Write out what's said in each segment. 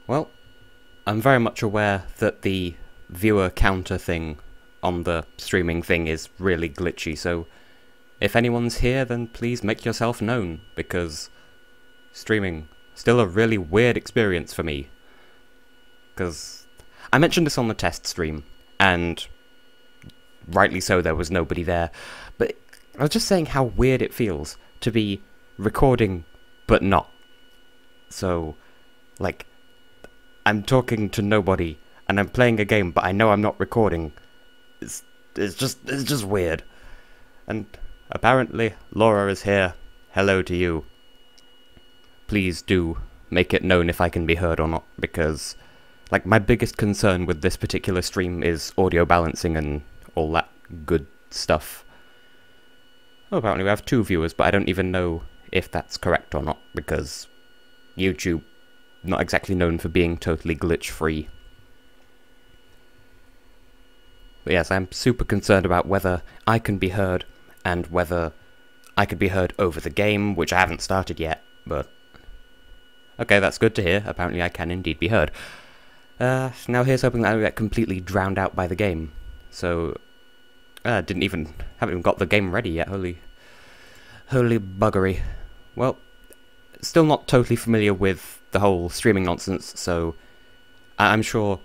Well, I'm very much aware that the viewer counter thing on the streaming thing is really glitchy, so if anyone's here, then please make yourself known, because streaming still a really weird experience for me. Because I mentioned this on the test stream, and rightly so, there was nobody there, but I was just saying how weird it feels to be recording but not. So, like, I'm talking to nobody, and I'm playing a game, but I know I'm not recording. It's just weird. And apparently, Laura is here. Hello to you. Please do make it known if I can be heard or not, because, like, my biggest concern with this particular stream is audio balancing and all that good stuff. Oh, apparently we have 2 viewers, but I don't even know if that's correct or not, because YouTube not exactly known for being totally glitch-free. But yes, I'm super concerned about whether I can be heard, and whether I could be heard over the game, which I haven't started yet, but okay, that's good to hear. Apparently I can indeed be heard. Now here's hoping that I don't get completely drowned out by the game. So, haven't even got the game ready yet, holy buggery. Well, still not totally familiar with the whole streaming nonsense, so I'm sure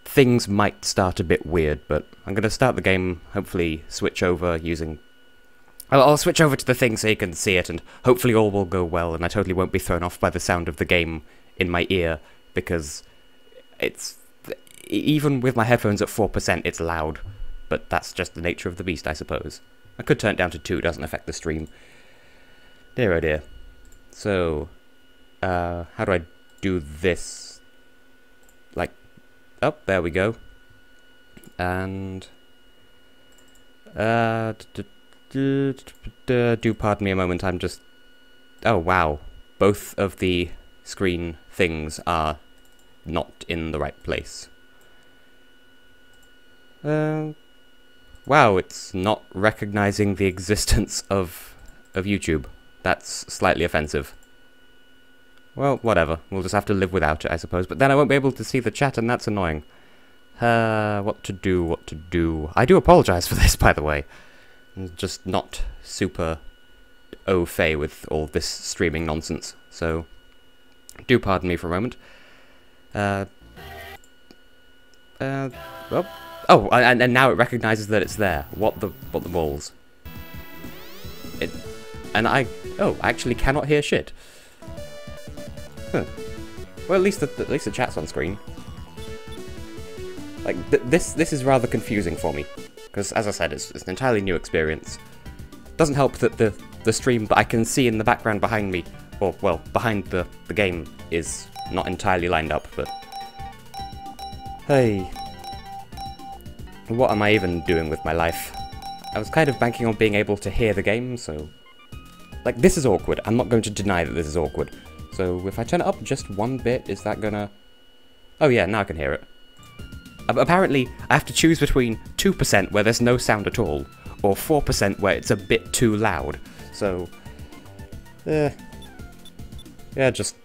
things might start a bit weird, but I'm going to start the game, hopefully switch over using... I'll switch over to the thing so you can see it, and hopefully all will go well, and I totally won't be thrown off by the sound of the game in my ear, because it's... even with my headphones at 4%, it's loud, but that's just the nature of the beast, I suppose. I could turn it down to 2, doesn't affect the stream. Dear oh dear. So, how do I do this? Like, oh, there we go. And, do pardon me a moment, I'm just... Oh, wow. Both of the screen things are not in the right place. Wow, it's not recognizing the existence of YouTube. That's slightly offensive. Well, whatever. We'll just have to live without it, I suppose. But then I won't be able to see the chat, and that's annoying. What to do. I do apologise for this, by the way. I'm just not super au fait with all this streaming nonsense. So, do pardon me for a moment. Well... Oh, and now it recognises that it's there. What the balls? I actually cannot hear shit. Huh. Well, at least the chat's on screen. Like this is rather confusing for me, because as I said, it's an entirely new experience. Doesn't help that the stream that I can see in the background behind me, or well, behind the game, is not entirely lined up. But hey. What am I even doing with my life? I was kind of banking on being able to hear the game, so... Like, this is awkward. I'm not going to deny that this is awkward. So, if I turn it up just 1 bit, is that gonna... Oh yeah, now I can hear it. Apparently, I have to choose between 2% where there's no sound at all, or 4% where it's a bit too loud. So... yeah, just...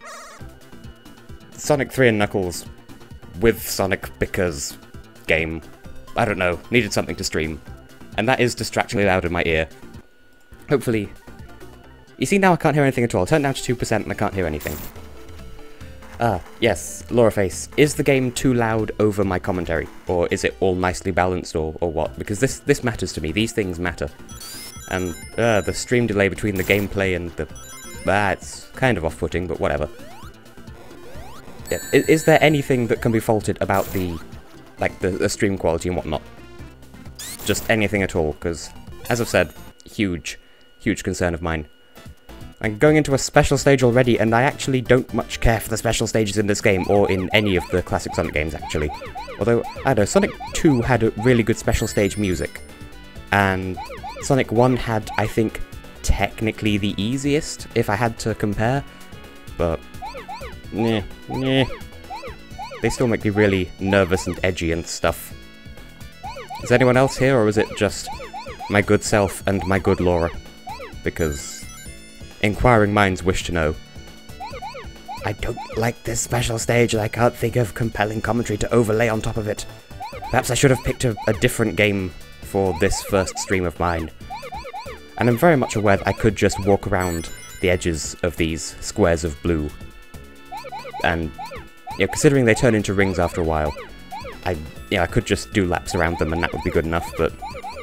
Sonic 3 and Knuckles with Sonic because... game. I don't know, needed something to stream. And that is distractingly loud in my ear. Hopefully... You see, now I can't hear anything at all. I turned down to 2% and I can't hear anything. Yes, Lauraface. Is the game too loud over my commentary? Or is it all nicely balanced, or what? Because this matters to me. These things matter. And, the stream delay between the gameplay and the... it's kind of off-putting, but whatever. Yeah. Is there anything that can be faulted about the... like, the stream quality and whatnot? Just anything at all, because, as I've said, huge concern of mine. I'm going into a special stage already, and I actually don't much care for the special stages in this game, or in any of the classic Sonic games, actually. Although, I don't know, Sonic 2 had a really good special stage music, and Sonic 1 had, I think, technically the easiest, if I had to compare, but, They still make me really nervous and edgy and stuff. Is anyone else here, or is it just my good self and my good Laura? Because inquiring minds wish to know. I don't like this special stage and I can't think of compelling commentary to overlay on top of it. Perhaps I should have picked a different game for this first stream of mine. And I'm very much aware that I could just walk around the edges of these squares of blue. And, you know, considering they turn into rings after a while, I could just do laps around them and that would be good enough, but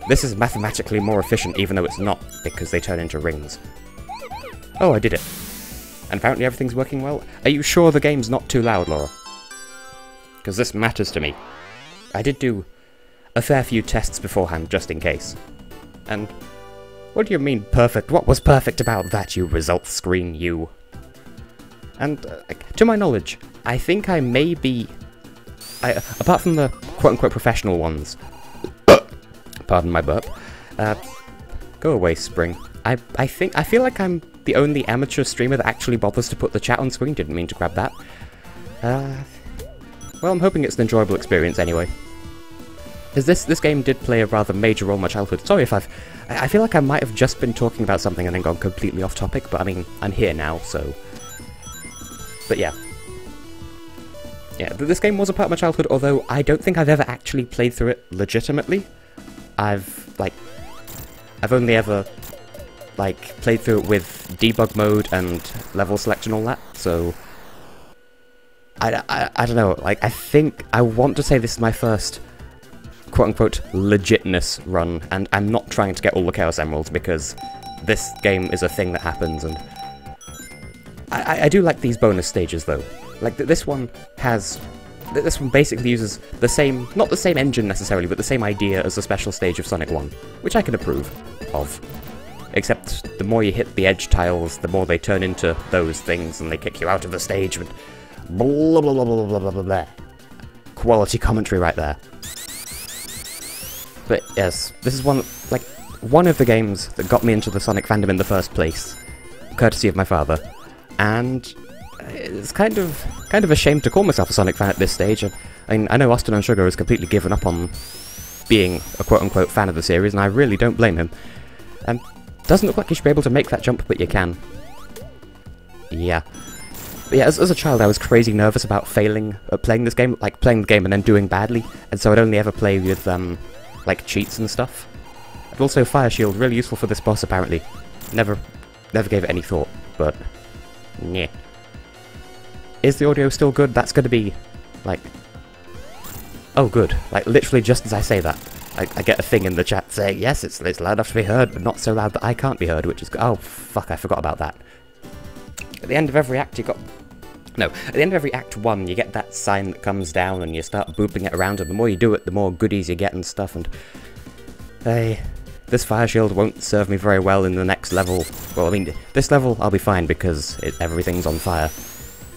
this is mathematically more efficient even though it's not, because they turn into rings. Oh, I did it. And apparently everything's working well. Are you sure the game's not too loud, Laura? Because this matters to me. I did do a fair few tests beforehand, just in case. And what do you mean perfect? What was perfect about that, you results screen, you? And, to my knowledge, I think I may be... apart from the quote-unquote professional ones... pardon my burp. Go away, Spring. I feel like I'm the only amateur streamer that actually bothers to put the chat on screen. Didn't mean to grab that. Well, I'm hoping it's an enjoyable experience anyway. Because this game did play a rather major role in my childhood. Sorry if I feel like I might have just been talking about something and then gone completely off topic, but I mean, I'm here now, so... But yeah. Yeah, this game was a part of my childhood, although I don't think I've ever actually played through it legitimately. I've only ever, played through it with debug mode and level select and all that, so... I don't know, I think I want to say this is my first quote-unquote legitness run, and I'm not trying to get all the Chaos Emeralds, because this game is a thing that happens, and... I do like these bonus stages, though. This one has... This one basically uses the same... Not the same engine, necessarily, but the same idea as the special stage of Sonic 1, which I can approve of. Except, the more you hit the edge tiles, the more they turn into those things, and they kick you out of the stage, and... Blah, blah, blah, blah, blah, blah, blah, blah. Quality commentary right there. But, yes, this is one of the games that got me into the Sonic fandom in the first place, courtesy of my father. And it's kind of a shame to call myself a Sonic fan at this stage. I mean, I know Austin and Sugar has completely given up on being a quote-unquote fan of the series, and I really don't blame him. Doesn't look like you should be able to make that jump, but you can. Yeah. But yeah, as a child I was crazy nervous about failing at playing this game, playing the game and then doing badly, and so I'd only ever play with, cheats and stuff. And also Fire Shield, really useful for this boss apparently. Never gave it any thought, but... yeah. Is the audio still good? That's gonna be, oh good. Literally just as I say that, I get a thing in the chat saying, yes, it's loud enough to be heard, but not so loud that I can't be heard, which is... oh, fuck, I forgot about that. At the end of every act you got... No, at the end of every Act 1, you get that sign that comes down and you start booping it around, and the more you do it, the more goodies you get and stuff, and... hey... This Fire Shield won't serve me very well in the next level. Well, I mean, this level I'll be fine because everything's on fire.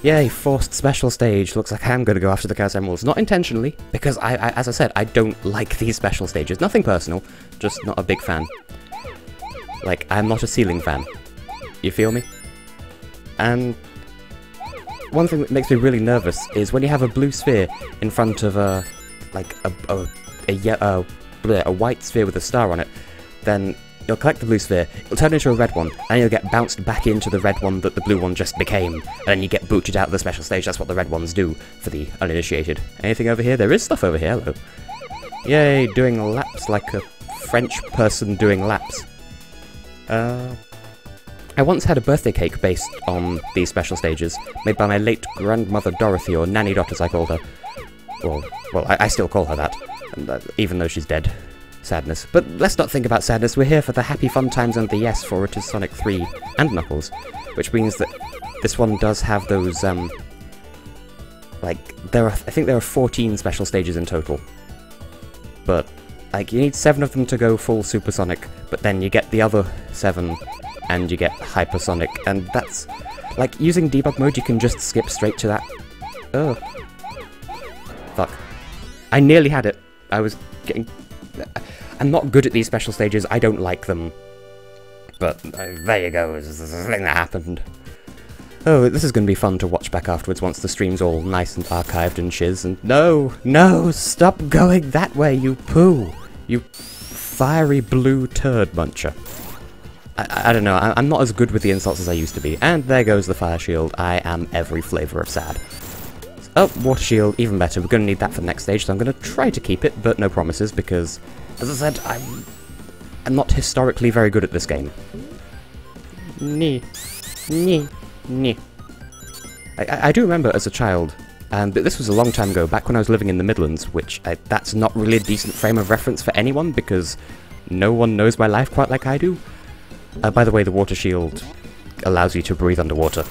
Yay, forced special stage. Looks like I'm gonna go after the Chaos Emeralds. Not intentionally, because as I said, I don't like these special stages. Nothing personal, just not a big fan. I'm not a ceiling fan. You feel me? And one thing that makes me really nervous is when you have a blue sphere in front of a white sphere with a star on it, then you'll collect the blue sphere, it'll turn into a red one, and you'll get bounced back into the red one that the blue one just became, and then you get booted out of the special stage. That's what the red ones do, for the uninitiated. Anything over here? There is stuff over here, hello. Yay, doing laps like a French person doing laps. I once had a birthday cake based on these special stages, made by my late grandmother Dorothy, or Nanny Dot as I called her. Well, I still call her that, even though she's dead. Sadness. But let's not think about sadness, we're here for the happy fun times and the yes, for it is Sonic 3 and Knuckles. Which means that this one does have those, I think there are 14 special stages in total. But, you need 7 of them to go full Supersonic, but then you get the other 7, and you get Hypersonic, and that's... using debug mode, you can just skip straight to that. Ugh. Fuck. I nearly had it. I was getting... I'm not good at these special stages, I don't like them. But, there you go, this is the thing that happened. Oh, this is going to be fun to watch back afterwards once the stream's all nice and archived and shiz, and no, stop going that way, you poo! You fiery blue turd muncher. I don't know, I'm not as good with the insults as I used to be. And there goes the fire shield. I am every flavour of sad. Oh, water shield, even better. We're going to need that for the next stage, so I'm going to try to keep it, but no promises, because, as I said, I'm not historically very good at this game. I do remember as a child, but this was a long time ago, back when I was living in the Midlands, which that's not really a decent frame of reference for anyone, because no one knows my life quite like I do. By the way, the water shield allows you to breathe underwater.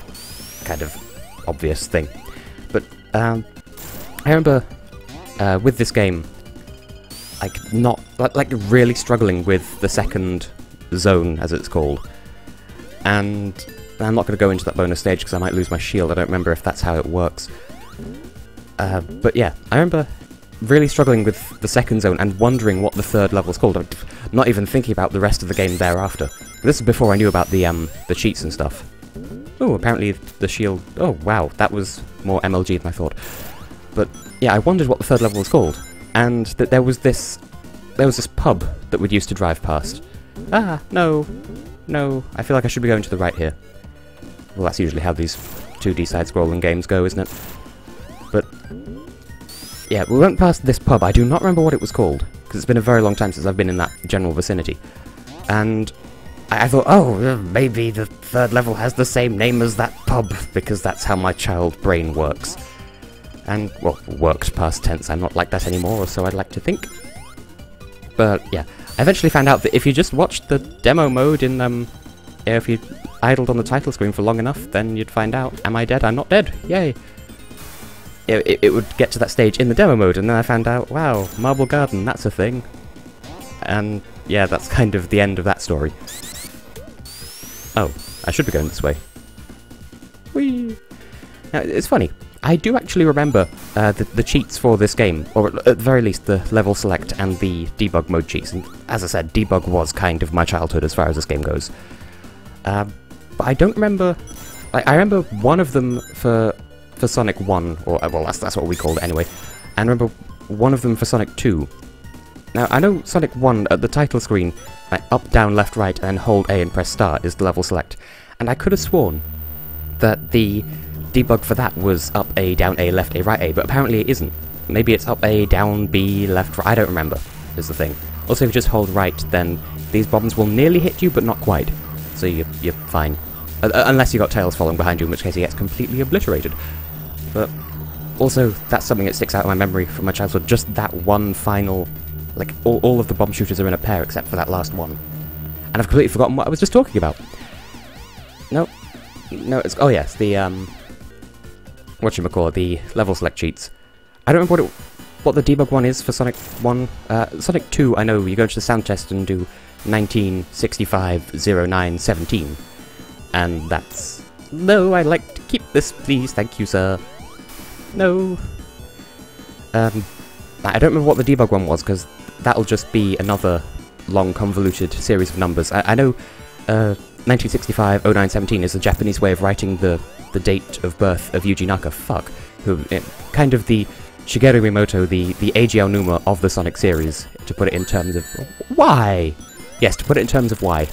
Kind of obvious thing. But, I remember, with this game, like really struggling with the second zone, as it's called. And I'm not going to go into that bonus stage because I might lose my shield. I don't remember if that's how it works. But yeah, I remember really struggling with the second zone and wondering what the third level's called. I'm not even thinking about the rest of the game thereafter. This is before I knew about the cheats and stuff. Oh, apparently the shield... Oh, wow, that was more MLG than I thought. But yeah, I wondered what the third level was called. And that there was this pub that we'd used to drive past. Ah, no, I feel like I should be going to the right here. Well, that's usually how these 2D side-scrolling games go, isn't it? But yeah, we went past this pub. I do not remember what it was called, because it's been a very long time since I've been in that general vicinity. And I thought, oh, maybe the third level has the same name as that pub, because that's how my child brain works. And, well, worked past tense. I'm not like that anymore, or so I'd like to think. But, yeah. I eventually found out that if you just watched the demo mode in, if you idled on the title screen for long enough, then you'd find out, am I dead? I'm not dead. Yay. It would get to that stage in the demo mode, and then I found out, wow, Marble Garden, that's a thing. And, yeah, that's kind of the end of that story. Oh, I should be going this way. Whee! Now, it's funny. I do actually remember the cheats for this game, or at the very least the level select and the debug mode cheats. And as I said, debug was kind of my childhood as far as this game goes. But I don't remember... I remember one of them for Sonic 1, or well, that's what we called it anyway. And I remember one of them for Sonic 2. Now, I know Sonic 1 at the title screen, like up, down, left, right, and hold A and press start is the level select. And I could have sworn that the debug for that was up A, down A, left A, right A, but apparently it isn't. Maybe it's up A, down B, left, right, I don't remember, is the thing. Also, if you just hold right, then these bombs will nearly hit you, but not quite. So you're fine. Unless you got Tails following behind you, in which case he gets completely obliterated. But also, that's something that sticks out in my memory from my childhood, just that one final... Like, all of the bomb shooters are in a pair except for that last one. And I've completely forgotten what I was just talking about. No, it's... Oh yes, the, whatchamacallit, the level select cheats. I don't remember what the debug one is for Sonic 1. Sonic 2, I know, you go to the sound test and do 19650917. And that's... No, I'd like to keep this, please, thank you, sir. No. I don't remember what the debug one was, because that'll just be another long, convoluted series of numbers. I know 1965-0917 is the Japanese way of writing the date of birth of Yuji Naka, who kind of the Shigeru Miyamoto, the Eiji Aonuma of the Sonic series, to put it in terms of... Why? Yes, to put it in terms of why.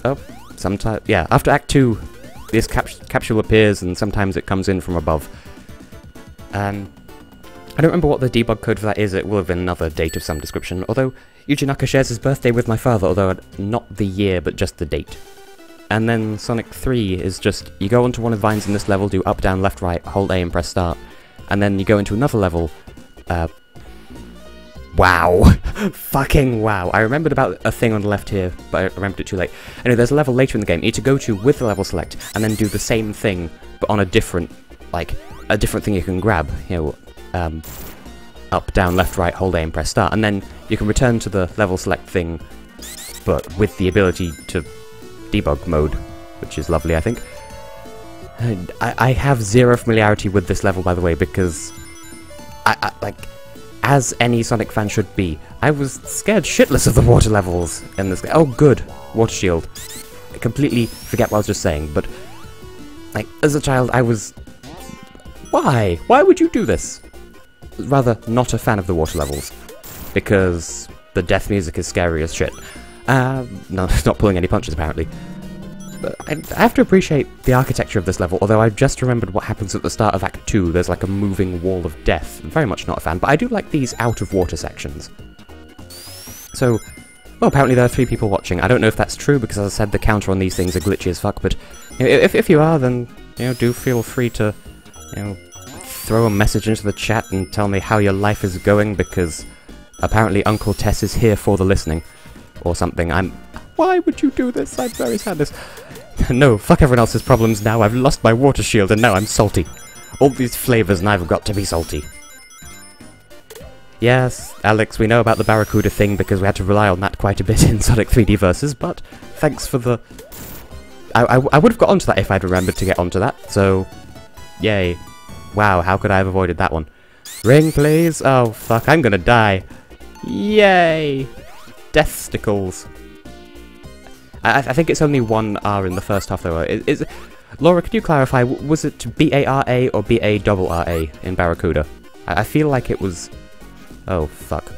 Oh, sometimes... Yeah, after Act 2, this capsule appears, and sometimes it comes in from above. I don't remember what the debug code for that is. It will have been another date of some description, although Yuji Naka shares his birthday with my father, although not the year, but just the date. And then Sonic 3 is just, you go onto one of the vines in this level, do up, down, left, right, hold A and press start, and then you go into another level. Wow. Fucking wow. I remembered about a thing on the left here, but I remembered it too late. Anyway, there's a level later in the game you need to go to with the level select, and then do the same thing, but on a different, like, a different thing you can grab. You know, up, down, left, right, hold A and press start, and then you can return to the level select thing, but with the ability to debug mode, which is lovely, I think. I have zero familiarity with this level, by the way, because I like, as any Sonic fan should be, I was scared shitless of the water levels in this game. Oh, good. Water shield. I completely forget what I was just saying, but, like, as a child, I was... Why? Why would you do this? Rather, not a fan of the water levels. Because the death music is scary as shit. No, it's not pulling any punches, apparently. But I have to appreciate the architecture of this level, although I've just remembered what happens at the start of Act 2. There's like a moving wall of death. I'm very much not a fan, but I do like these out-of-water sections. So, well, apparently there are 3 people watching. I don't know if that's true, because as I said, the counter on these things are glitchy as fuck, but you know, if you are, then, you know, do feel free to, you know, throw a message into the chat and tell me how your life is going, because apparently Uncle Tess is here for the listening. Or something. Why would you do this? I'm very sad. No, fuck everyone else's problems now. I've lost my water shield and now I'm salty. All these flavors and I've got to be salty. Yes, Alex, we know about the Barracuda thing because we had to rely on that quite a bit in Sonic 3D Versus, but thanks for the... I would have got onto that if I'd remembered to get onto that, so... Yay. Wow, how could I have avoided that one? Ring, please? Oh, fuck, I'm gonna die. Yay! Death stickles. I think it's only 1 R in the first half, though. Laura, could you clarify, was it B-A-R-A or B-A-R-R-A in Barracuda? I feel like it was... Oh, fuck.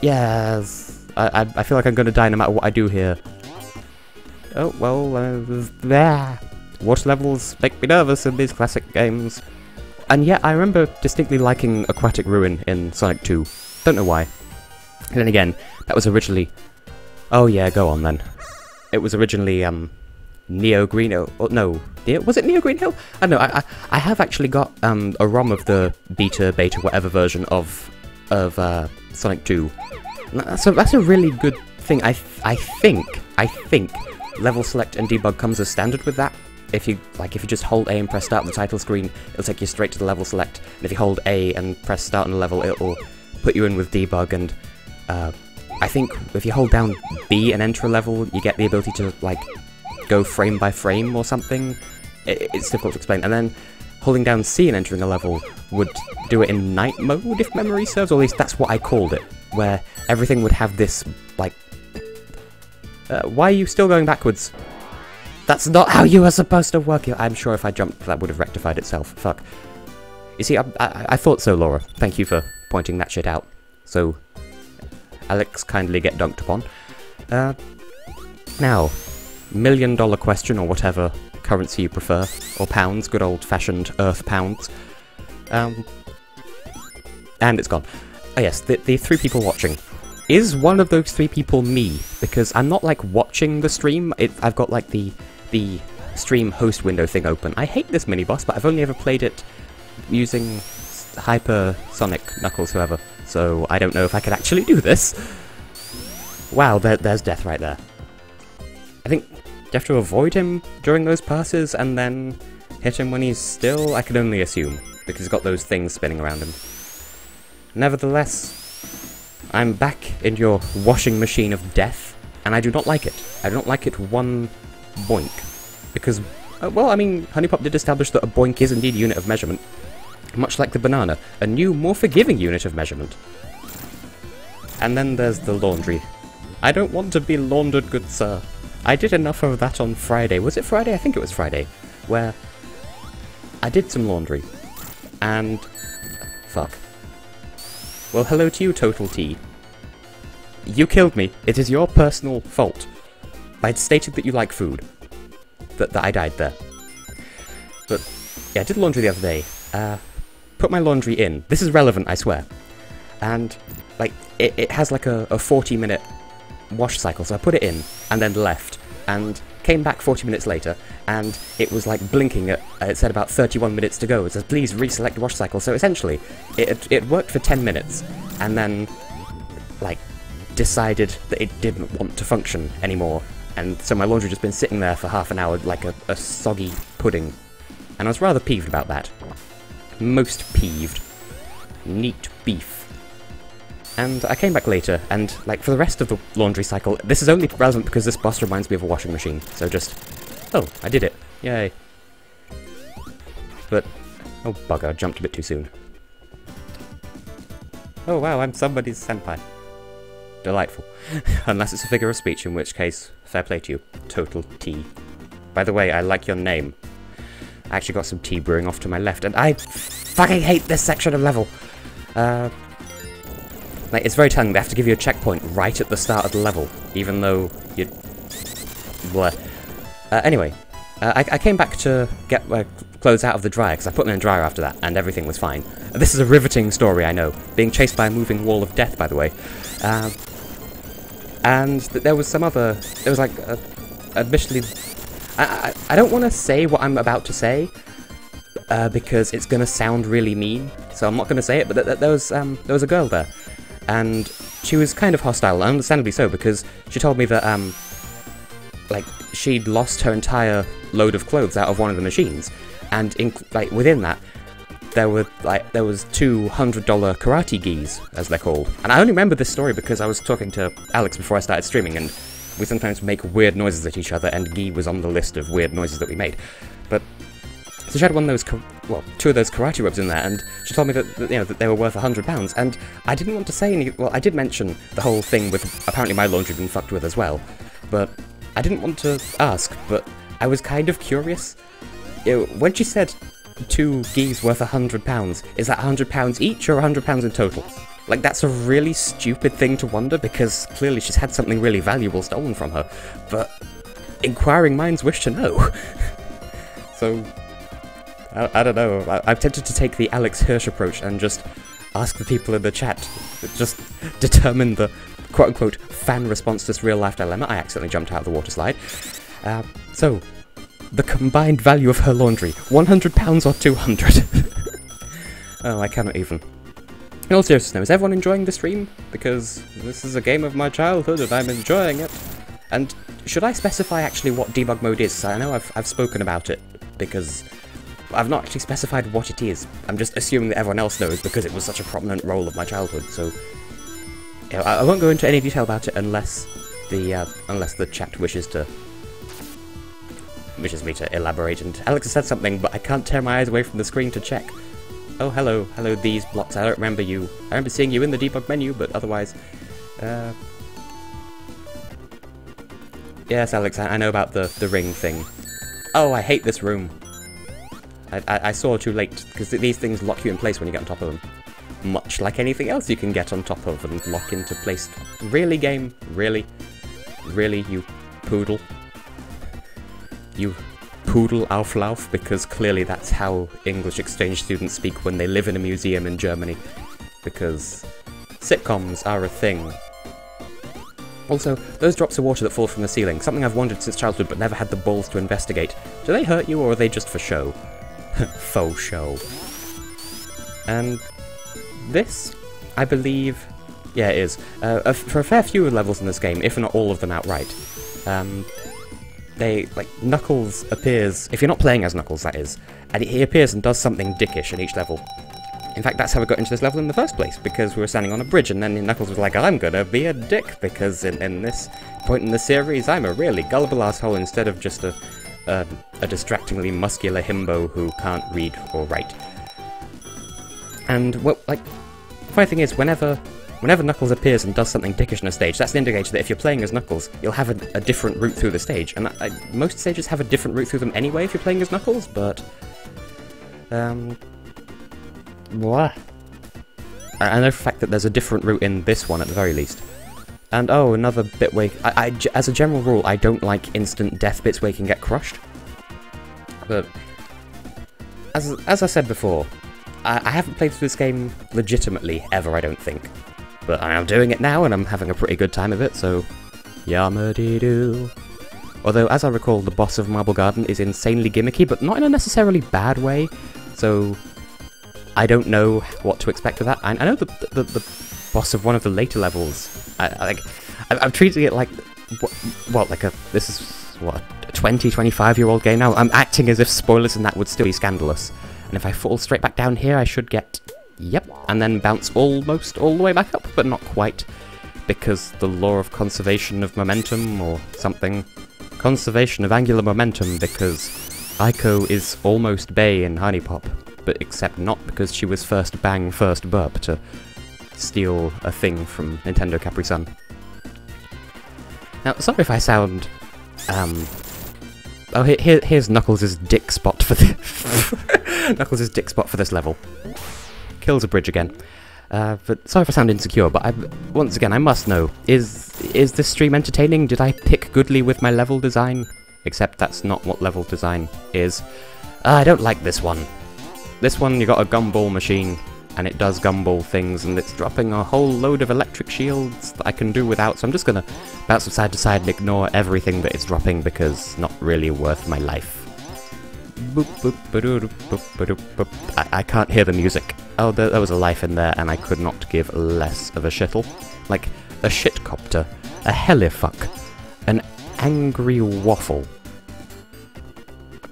Yes! I feel like I'm gonna die no matter what I do here. Oh, well, water levels make me nervous in these classic games. And yet, I remember distinctly liking Aquatic Ruin in Sonic 2. Don't know why. And then again, that was originally... Oh yeah, go on then. It was originally, Neo Green Hill... Oh, no. Was it Neo Green Hill? I don't know, I have actually got, a ROM of the beta, whatever version of Sonic 2. So that's a really good thing. I think level select and debug comes as standard with that. If you just hold A and press start on the title screen, it'll take you straight to the level select. And if you hold A and press start on the level, it'll put you in with debug, and I think if you hold down B and enter a level, you get the ability to, like, go frame by frame or something. It's difficult to explain. And then holding down C and entering a level would do it in night mode, if memory serves, or at least that's what I called it, where everything would have this, like... why are you still going backwards? That's not how you were supposed to work. I'm sure if I jumped, that would have rectified itself. Fuck. You see, I thought so, Laura. Thank you for pointing that shit out. So, Alex, kindly get dunked upon. Now, $1 million question, or whatever currency you prefer, or pounds, good old-fashioned Earth pounds. And it's gone. Oh yes, the 3 people watching. Is one of those 3 people me? Because I'm not, like, watching the stream. I've got, like, the stream host window thing open. I hate this mini-boss, but I've only ever played it using Hypersonic Knuckles, whoever. So I don't know if I could actually do this. Wow, there's death right there. I think you have to avoid him during those passes and then hit him when he's still. I can only assume, because he's got those things spinning around him. Nevertheless, I'm back in your washing machine of death, and I do not like it. I don't like it one boink. Because, well, I mean, Honeypop did establish that a boink is indeed a unit of measurement. Much like the banana, a new, more forgiving unit of measurement. And then there's the laundry. I don't want to be laundered, good sir. I did enough of that on Friday. Was it Friday? I think it was Friday. Where I did some laundry. And... fuck. Well, hello to you, TotalTea. You killed me. It is your personal fault. I'd stated that you like food. That I died there. But, yeah, I did laundry the other day. Put my laundry in. This is relevant, I swear. And, like, it has like a 40-minute wash cycle, so I put it in, and then left, and came back 40 minutes later, and it was like blinking at, it said about 31 minutes to go. It says, please reselect wash cycle. So essentially, it worked for 10 minutes, and then, like, decided that it didn't want to function anymore, and so my laundry just been sitting there for half an hour like a soggy pudding, and I was rather peeved about that. Most peeved. Neat beef. And I came back later, and, like, for the rest of the laundry cycle, this is only relevant because this boss reminds me of a washing machine, so just... oh, I did it. Yay. But... oh, bugger, I jumped a bit too soon. Oh, wow, I'm somebody's senpai. Delightful. Unless it's a figure of speech, in which case, fair play to you. TotalTea. By the way, I like your name. I actually got some tea brewing off to my left, and I fucking hate this section of level! Like, it's very telling, they have to give you a checkpoint right at the start of the level, even though you... Blah. Anyway, I came back to get my clothes out of the dryer, because I put them in the dryer after that, and everything was fine. This is a riveting story, I know. Being chased by a moving wall of death, by the way. And there was some other... There was like... admittedly... I don't want to say what I'm about to say, because it's going to sound really mean, so I'm not going to say it, but there was a girl there, and she was kind of hostile, understandably so, because she told me that, like, she'd lost her entire load of clothes out of one of the machines, and within that, there was $200 karate gis, as they're called. And I only remember this story because I was talking to Alex before I started streaming, and we sometimes make weird noises at each other, and gi was on the list of weird noises that we made. But so she had one of those, two of those karate robes in there, and she told me that that they were worth £100. And I didn't want to say any. Well, I did mention the whole thing with apparently my laundry being fucked with as well, but I didn't want to ask. But I was kind of curious. When she said 2 gis worth £100, is that £100 each or £100 in total? Like, that's a really stupid thing to wonder, because clearly she's had something really valuable stolen from her, but inquiring minds wish to know. So, I don't know, I'm tempted to take the Alex Hirsch approach and just ask the people in the chat, just determine the quote-unquote fan response to this real-life dilemma. I accidentally jumped out of the water slide. So, the combined value of her laundry, £100 or 200? Oh, I cannot even. In all seriousness now, is everyone enjoying the stream? Because this is a game of my childhood and I'm enjoying it. And should I specify actually what debug mode is? I know I've spoken about it, because I've not actually specified what it is. I'm just assuming that everyone else knows because it was such a prominent role of my childhood, so... I won't go into any detail about it unless the chat wishes me to elaborate, and Alex has said something, but I can't tear my eyes away from the screen to check. Oh, hello, these blocks. I don't remember you. I remember seeing you in the debug menu, but otherwise... Yes, Alex, I know about the ring thing. Oh, I hate this room. I saw too late, because these things lock you in place when you get on top of them. Much like anything else you can get on top of and lock into place. Really, game? Really? Really, you poodle? You poodle Auflauf, because clearly that's how English exchange students speak when they live in a museum in Germany, because sitcoms are a thing. Also, those drops of water that fall from the ceiling, something I've wondered since childhood but never had the balls to investigate. Do they hurt you, or are they just for show? Faux show. And this, I believe... Yeah, it is. For a fair few levels in this game, if not all of them outright, Knuckles appears, if you're not playing as Knuckles, that is, and he appears and does something dickish in each level. In fact, that's how we got into this level in the first place, because we were standing on a bridge, and then Knuckles was like, I'm gonna be a dick, because in this point in the series, I'm a really gullible asshole instead of just a distractingly muscular himbo who can't read or write. And, well, the funny thing is, whenever Knuckles appears and does something dickish on a stage, that's an indicator that if you're playing as Knuckles, you'll have a different route through the stage. And most stages have a different route through them anyway if you're playing as Knuckles, but... What? I know for a fact that there's a different route in this one at the very least. And oh, another bit where... as a general rule, I don't like instant death bits where you can get crushed. But... As I said before, I haven't played through this game legitimately ever, I don't think. But I am doing it now, and I'm having a pretty good time of it, so... Yama-dee-doo. Although, as I recall, the boss of Marble Garden is insanely gimmicky, but not in a necessarily bad way, so... I don't know what to expect of that. I know the boss of one of the later levels... I'm treating it like... this is, what, a 20-25-year-old game now? I'm acting as if spoilers in that would still be scandalous. And if I fall straight back down here, I should get... Yep, and then bounce almost all the way back up, but not quite, because the law of conservation of momentum, or something. Conservation of angular momentum, because Aiko is almost Bay in Honey Pop, but except not because she was first bang, first burp to steal a thing from Nintendo Capri Sun. Now, sorry if I sound... Oh, here's Knuckles' dick spot for the... Knuckles' dick spot for this level. Kills a bridge again. But sorry if I sound insecure, but once again, I must know, is this stream entertaining? Did I pick goodly with my level design? Except that's not what level design is. I don't like this one. This one, you got a gumball machine, and it does gumball things, and it's dropping a whole load of electric shields that I can do without, so I'm just gonna bounce from side to side and ignore everything that it's dropping, because not really worth my life. Boop, boop, ba-doo-doo, boop, ba-doo, boop. I can't hear the music. Oh, there was a life in there, and I could not give less of a shittle. Like, a shitcopter, a helifuck, an angry waffle.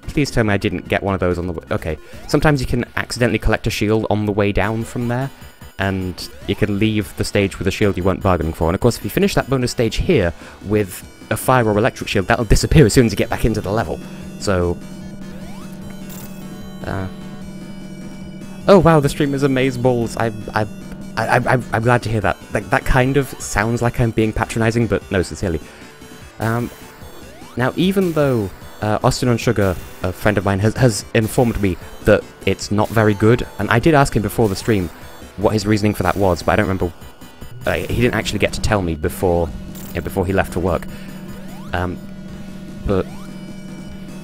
Please tell me I didn't get one of those on the way. Okay, sometimes you can accidentally collect a shield on the way down from there, and you can leave the stage with a shield you weren't bargaining for. And of course, if you finish that bonus stage here with a fire or electric shield, that'll disappear as soon as you get back into the level. So... oh wow, the stream is amazeballs. I'm glad to hear that. Like, that kind of sounds like I'm being patronising, but no, sincerely. Now, even though Austin on Sugar, a friend of mine, has informed me that it's not very good, and I did ask him before the stream what his reasoning for that was, but I don't remember. He didn't actually get to tell me before he left for work. But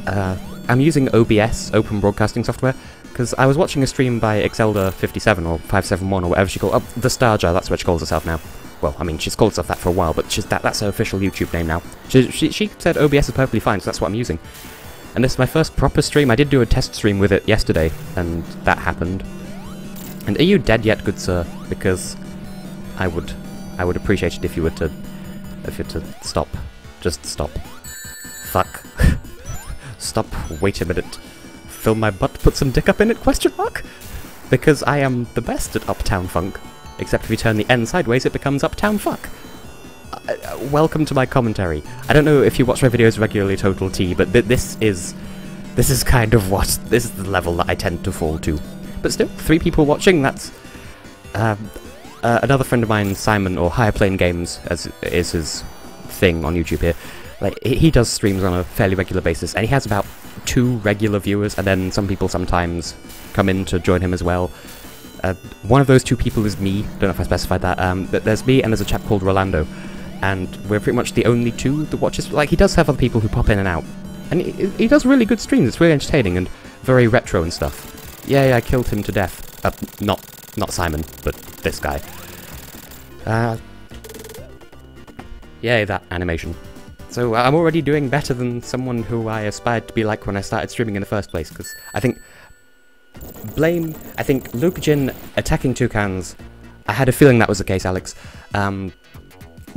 I'm using OBS, Open Broadcasting Software, because I was watching a stream by Exelda57 or 571 or whatever she called. Oh, the Star Jar, that's what she calls herself now. Well, I mean, she's called herself that for a while, but that's her official YouTube name now. She said OBS is perfectly fine, so that's what I'm using. And this is my first proper stream. I did do a test stream with it yesterday, and that happened. And are you dead yet, good sir? Because I would appreciate it if you were to stop. Just stop. Fuck. Stop. Wait a minute. Fill my butt, put some dick up in it? Question mark? Because I am the best at Uptown Funk. Except if you turn the N sideways, it becomes Uptown Fuck. Welcome to my commentary. I don't know if you watch my videos regularly, TotalTea, but this is kind of this is the level that I tend to fall to. But still, 3 people watching, that's... another friend of mine, Simon, or Higher Plane Games, as is his thing on YouTube here, like, he does streams on a fairly regular basis, and he has about 2 regular viewers, and then some people sometimes come in to join him as well. One of those 2 people is me. Don't know if I specified that. But there's me and there's a chap called Rolando, and we're pretty much the only 2 that watches. Like, he does have other people who pop in and out, and he does really good streams. It's really entertaining and very retro and stuff. Yeah, I killed him to death. Not Simon, but this guy. Yay, that animation. So I'm already doing better than someone who I aspired to be like when I started streaming in the first place, because I think Luke Jin attacking toucans, I had a feeling that was the case, Alex.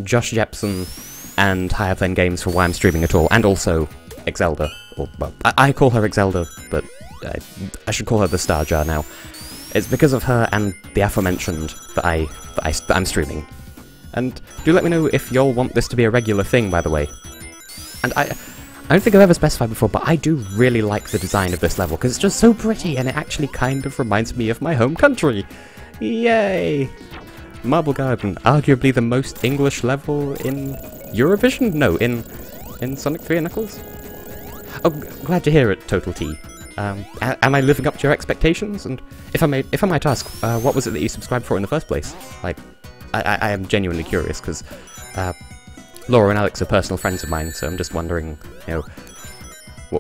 Josh Jepson and Higher Plane Games for why I'm streaming at all, and also Exelda. Or, well, I call her Exelda, but I should call her the Star Jar now. It's because of her and the aforementioned that I'm streaming. And do let me know if y'all want this to be a regular thing, by the way. And I don't think I've ever specified before, but I do really like the design of this level, because it's just so pretty, and it actually kind of reminds me of my home country. Yay! Marble Garden, arguably the most English level in Eurovision? No, in Sonic 3 and Knuckles? Oh, glad to hear it, TotalTea. Am I living up to your expectations? And if I might ask, what was it that you subscribed for in the first place? Like, I am genuinely curious, because Laura and Alex are personal friends of mine, so I'm just wondering, you know,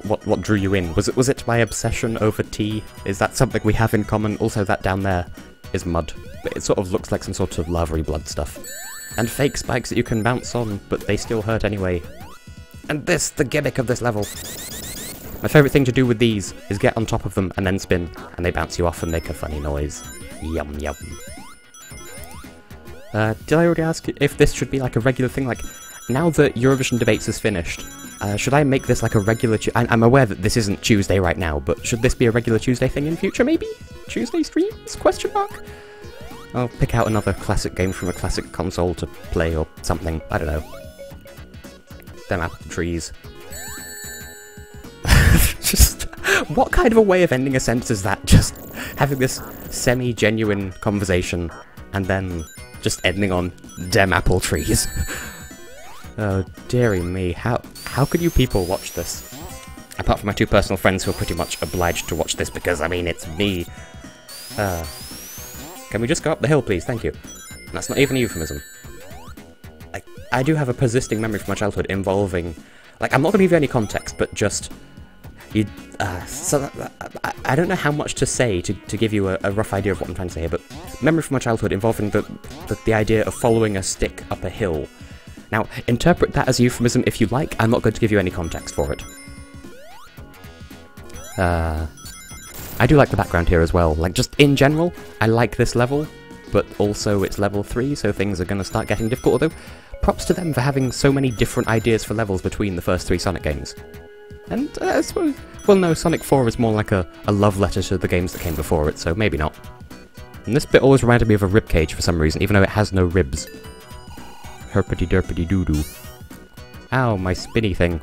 what drew you in? Was it my obsession over tea? Is that something we have in common? Also, that down there is mud. It sort of looks like some sort of lavery blood stuff. And fake spikes that you can bounce on, but they still hurt anyway. And the gimmick of this level. My favourite thing to do with these is get on top of them and then spin, and they bounce you off and make a funny noise. Yum yum. Did I already ask if this should be like a regular thing? Like, now that Eurovision Debates is finished, should I make this like a regular I'm aware that this isn't Tuesday right now, but should this be a regular Tuesday thing in future, maybe? Tuesday streams? Question mark? I'll pick out another classic game from a classic console to play or something. I don't know. Them apple trees. Just, what kind of a way of ending a sentence is that? Just having this semi-genuine conversation, and then just ending on dem apple trees. Oh, dearie me, how could you people watch this? Apart from my 2 personal friends who are pretty much obliged to watch this because, I mean, it's me. Can we just go up the hill, please? Thank you. That's not even a euphemism. I do have a persisting memory from my childhood involving... Like, I'm not going to give you any context, but just... I don't know how much to say to give you a rough idea of what I'm trying to say here, but memory from my childhood involving the idea of following a stick up a hill. Now, interpret that as a euphemism if you like. I'm not going to give you any context for it. I do like the background here as well. Like, just in general, I like this level, but also it's level 3, so things are going to start getting difficult, although props to them for having so many different ideas for levels between the first 3 Sonic games. And I suppose, well no, Sonic 4 is more like a love letter to the games that came before it, so maybe not. And this bit always reminded me of a ribcage for some reason, even though it has no ribs. Herpity derpity doo doo. Ow, my spinny thing.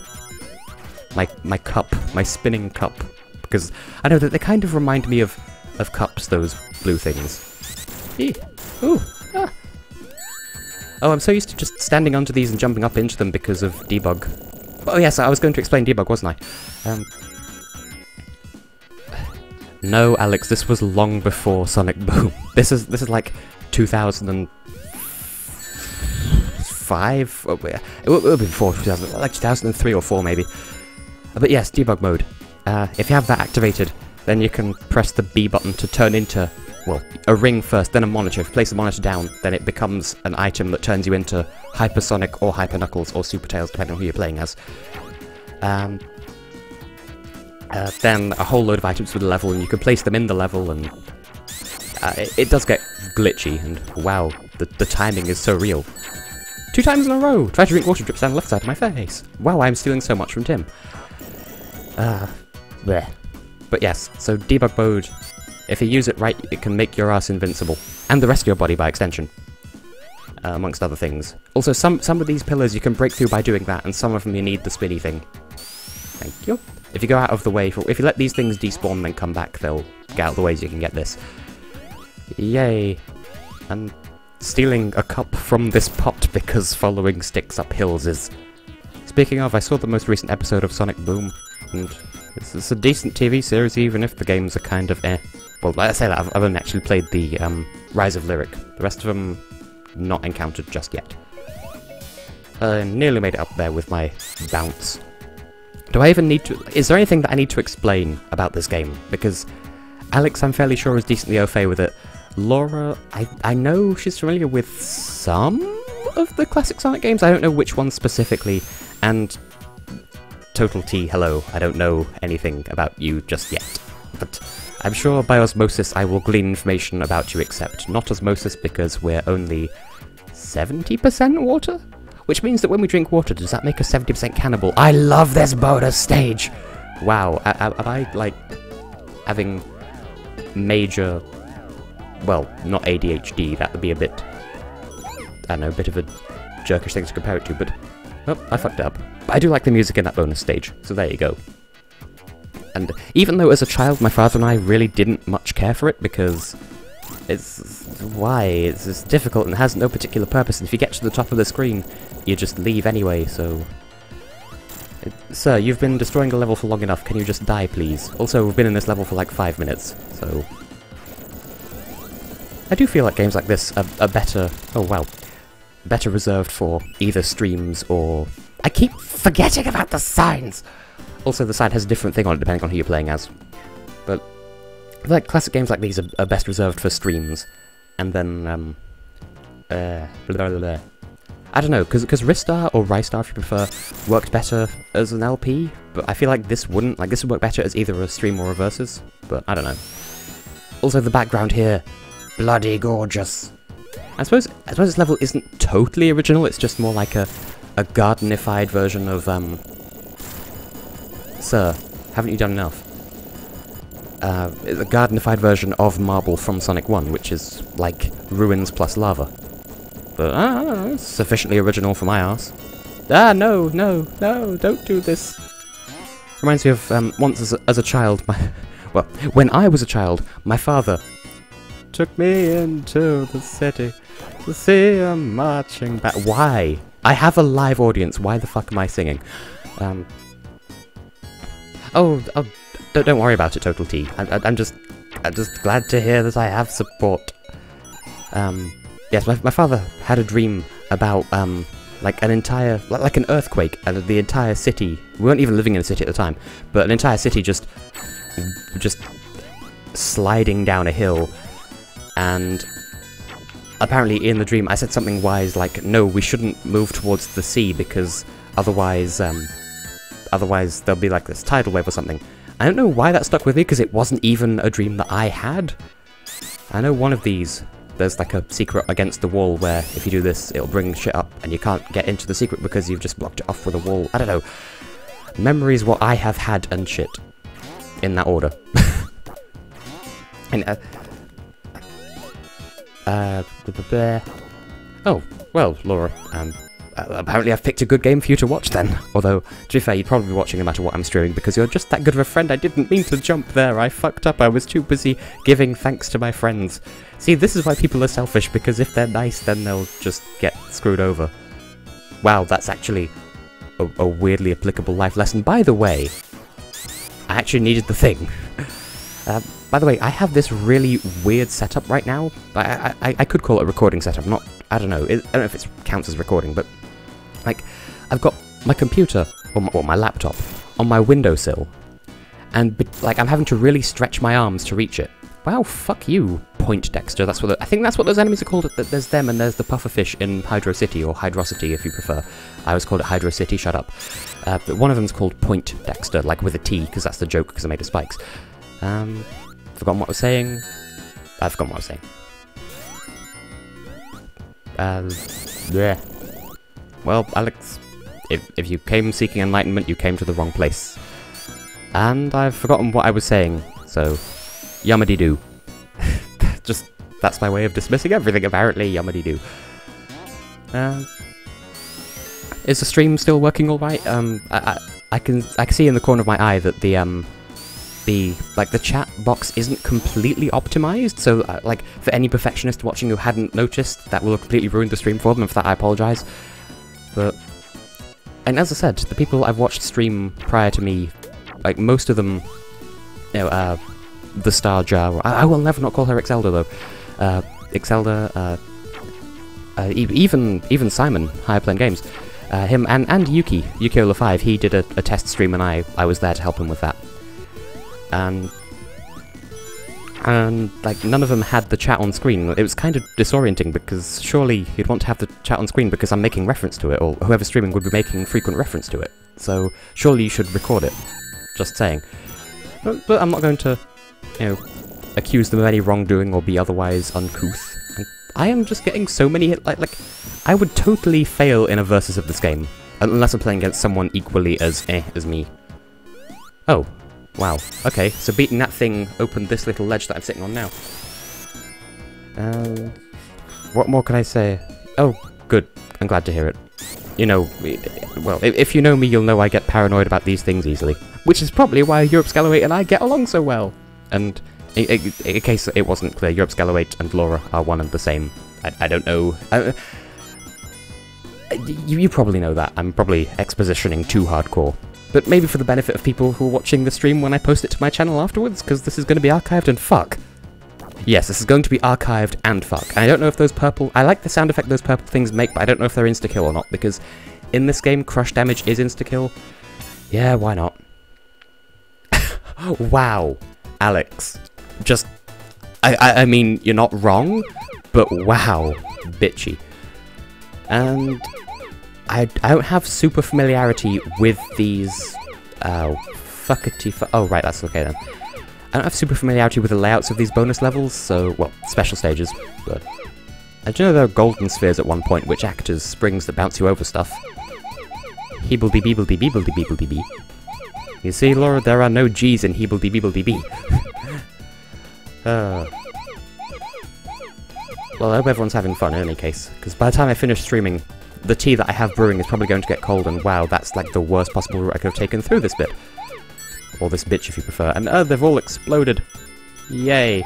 My cup, my spinning cup. Because I know that they kind of remind me of cups, those blue things. Eee. Ooh. Ah. Oh, I'm so used to just standing onto these and jumping up into them because of debug. Oh yes, I was going to explain debug, wasn't I? No, Alex, this was long before Sonic Boom. This is like 2005. It will be before 2000, like 2003 or 4 maybe. But yes, debug mode. If you have that activated, then you can press the B button to turn into, well, a ring first, then a monitor. If you place the monitor down, then it becomes an item that turns you into Hypersonic or Hyper Knuckles or Super Tails, depending on who you're playing as. Then a whole load of items for the level, and you can place them in the level, and it does get glitchy, and wow, the timing is so real. 2 times in a row! Try to drink water drips down the left side of my face. Wow, I'm stealing so much from Tim. Bleh. But yes, so debug mode, if you use it right, it can make your ass invincible. And the rest of your body by extension. Amongst other things. Also, some of these pillars you can break through by doing that, and some of them you need the spinny thing. Thank you. If you go out of the way, if you let these things despawn and then come back, they'll get out of the way so you can get this. Yay. And stealing a cup from this pot because following sticks up hills is... Speaking of, I saw the most recent episode of Sonic Boom, and it's a decent TV series even if the games are kind of eh. Well, I say that, I've only actually played the Rise of Lyric. The rest of them not encountered just yet. Nearly made it up there with my bounce. Do I even need to... Is there anything that I need to explain about this game? Because Alex, I'm fairly sure, is decently au fait with it. Laura, I know she's familiar with some of the classic Sonic games. I don't know which ones specifically. And TotalTea, hello, I don't know anything about you just yet. But I'm sure by osmosis I will glean information about you, except not osmosis because we're only 70% water? Which means that when we drink water, does that make us 70% cannibal? I love this bonus stage! Wow, am I, like, having major... Well, not ADHD, that would be a bit... I don't know, a bit of a jerkish thing to compare it to, but... Oh, I fucked it up. But I do like the music in that bonus stage, so there you go. And even though as a child my father and I really didn't much care for it, because... It's just difficult and has no particular purpose, and if you get to the top of the screen, you just leave anyway, so... Sir, you've been destroying a level for long enough, can you just die, please? Also, we've been in this level for like 5 minutes, so... I do feel like games like this are better... Oh, wow. Better reserved for either streams or... I keep forgetting about the signs! Also, the sign has a different thing on it depending on who you're playing as. But... I feel like classic games like these are best reserved for streams. And then, I don't know, because Ristar, or Rystar if you prefer, worked better as an LP, but I feel like this wouldn't. Like, this would work better as either a stream or a versus, but I don't know. Also, the background here, bloody gorgeous. I suppose this level isn't totally original, it's just more like a gardenified version of, Sir, haven't you done enough? A gardenified version of Marble from Sonic 1, which is like ruins plus lava. But, it's sufficiently original for my arse. Ah, no, don't do this. Reminds me of, once as a child, well, when I was a child, my father took me into the city to see a marching band. Why? I have a live audience, why the fuck am I singing? Don't worry about it, TotalTea. I'm just glad to hear that I have support. Yes, my father had a dream about, like an entire, like an earthquake, and the entire city, we weren't even living in a city at the time, but an entire city just sliding down a hill, and apparently in the dream I said something wise like, no, we shouldn't move towards the sea because otherwise there'll be like this tidal wave or something. I don't know why that stuck with me, because it wasn't even a dream that I had. I know one of these, there's like a secret against the wall where if you do this, it'll bring shit up and you can't get into the secret because you've just blocked it off with a wall. I don't know. Memories what I have had and shit. In that order. And, oh, well, Laura, apparently I've picked a good game for you to watch then. Although, to be fair, you'd probably be watching no matter what I'm streaming because you're just that good of a friend. I didn't mean to jump there. I fucked up. I was too busy giving thanks to my friends. See, this is why people are selfish, because if they're nice, then they'll just get screwed over. Wow, that's actually a weirdly applicable life lesson. By the way, I actually needed the thing. By the way, I have this really weird setup right now. I could call it a recording setup, not... I don't know. I don't know if it counts as recording, but... Like, I've got my computer, or my laptop, on my windowsill. And, like, I'm having to really stretch my arms to reach it. Wow, fuck you, Point Dexter. That's what I think that's what those enemies are called. There's them and there's the pufferfish in Hydro City, or Hydrocity if you prefer. I always called it Hydro City, shut up. But one of them's called Point Dexter, like with a T, because that's the joke, because I made of spikes. Forgotten what I was saying. I've forgotten what I was saying. Yeah. Well, Alex, if you came seeking enlightenment, you came to the wrong place. And I've forgotten what I was saying, so... Yummadee-doo. Just, that's my way of dismissing everything, apparently. Yummadee-doo. Is the stream still working alright? I can see in the corner of my eye that the chat box isn't completely optimized, so like for any perfectionist watching who hadn't noticed, that will have completely ruined the stream for them, and for that I apologise. But, and as I said, the people I've watched stream prior to me, like most of them, you know, the Star Jar, I will never not call her Exelda though, Exelda, even Simon, Higher Plane Games, him and Yukiola5, he did a test stream and I was there to help him with that. And like none of them had the chat on screen. It was kind of disorienting because surely you'd want to have the chat on screen because I'm making reference to it, or whoever's streaming would be making frequent reference to it. So surely you should record it. Just saying. But I'm not going to, you know, accuse them of any wrongdoing or be otherwise uncouth. And I am just getting so many hit, like I would totally fail in a versus of this game unless I'm playing against someone equally as me. Oh. Wow, okay, so beating that thing opened this little ledge that I'm sitting on now. What more can I say? Oh, good. I'm glad to hear it. You know, well, if you know me, you'll know I get paranoid about these things easily. Which is probably why Europescalaway and I get along so well. And, in case it wasn't clear, Europescalaway and Laura are one and the same. I don't know. You probably know that. I'm probably expositioning too hardcore. But maybe for the benefit of people who are watching the stream when I post it to my channel afterwards, because this is going to be archived and fuck. Yes, this is going to be archived and fuck. And I don't know if those purple... I like the sound effect those purple things make, but I don't know if they're insta-kill or not, because in this game, crush damage is insta-kill. Yeah, why not? Wow, Alex. Just... I mean, you're not wrong, but wow, bitchy. And... I don't have super familiarity with these... Oh, oh, right, that's okay then. I don't have super familiarity with the layouts of these bonus levels, so... Well, special stages, but... I do know there are golden spheres at one point, which act as springs that bounce you over stuff. Heebledy-beebledy-beebledy-beebledy-bee. You see, Laura, there are no G's in heebledy-beebledy-bee. Well, I hope everyone's having fun in any case, because by the time I finish streaming... The tea that I have brewing is probably going to get cold, and wow, that's like the worst possible route I could have taken through this bit. Or this bitch, if you prefer. And they've all exploded. Yay.